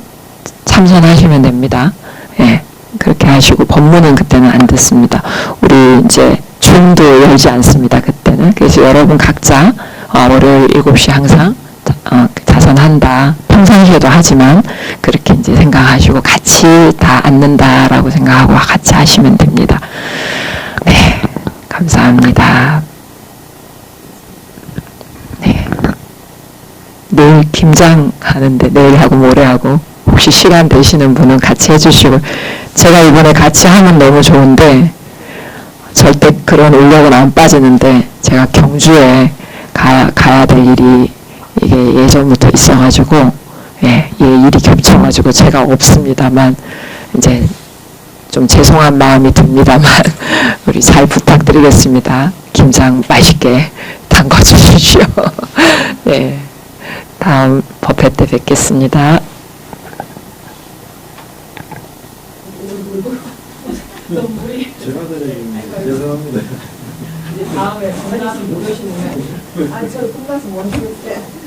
참선하시면 됩니다. 예, 그렇게 하시고 법문은 그때는 안 듣습니다. 우리 이제 줌도 열지 않습니다. 그때는. 그래서 여러분 각자 월요일 7시 항상 자선한다. 평상시에도 하지만 그렇게 이제 생각하시고 같이 다 앉는다라고 생각하고 같이 하시면 됩니다. 네, 감사합니다. 네. 내일 김장 하는데 내일하고 모레하고 혹시 시간 되시는 분은 같이 해주시고 제가 이번에 같이 하면 너무 좋은데 절대 그런 인력은 안 빠지는데 제가 경주에 가야 될 일이 이게 예전부터 있어가지고 예, 일이 겹쳐가지고 제가 없습니다만 이제 좀 죄송한 마음이 듭니다만 우리 잘 부탁드리겠습니다. 김장 맛있게 담궈 주십시오. 네, 다음 법회 때 뵙겠습니다. 제가 드리는 죄송합니다. 다음에 전화하면 못 오시는 거예요? 아니, 저 끝나서 못 오겠어요.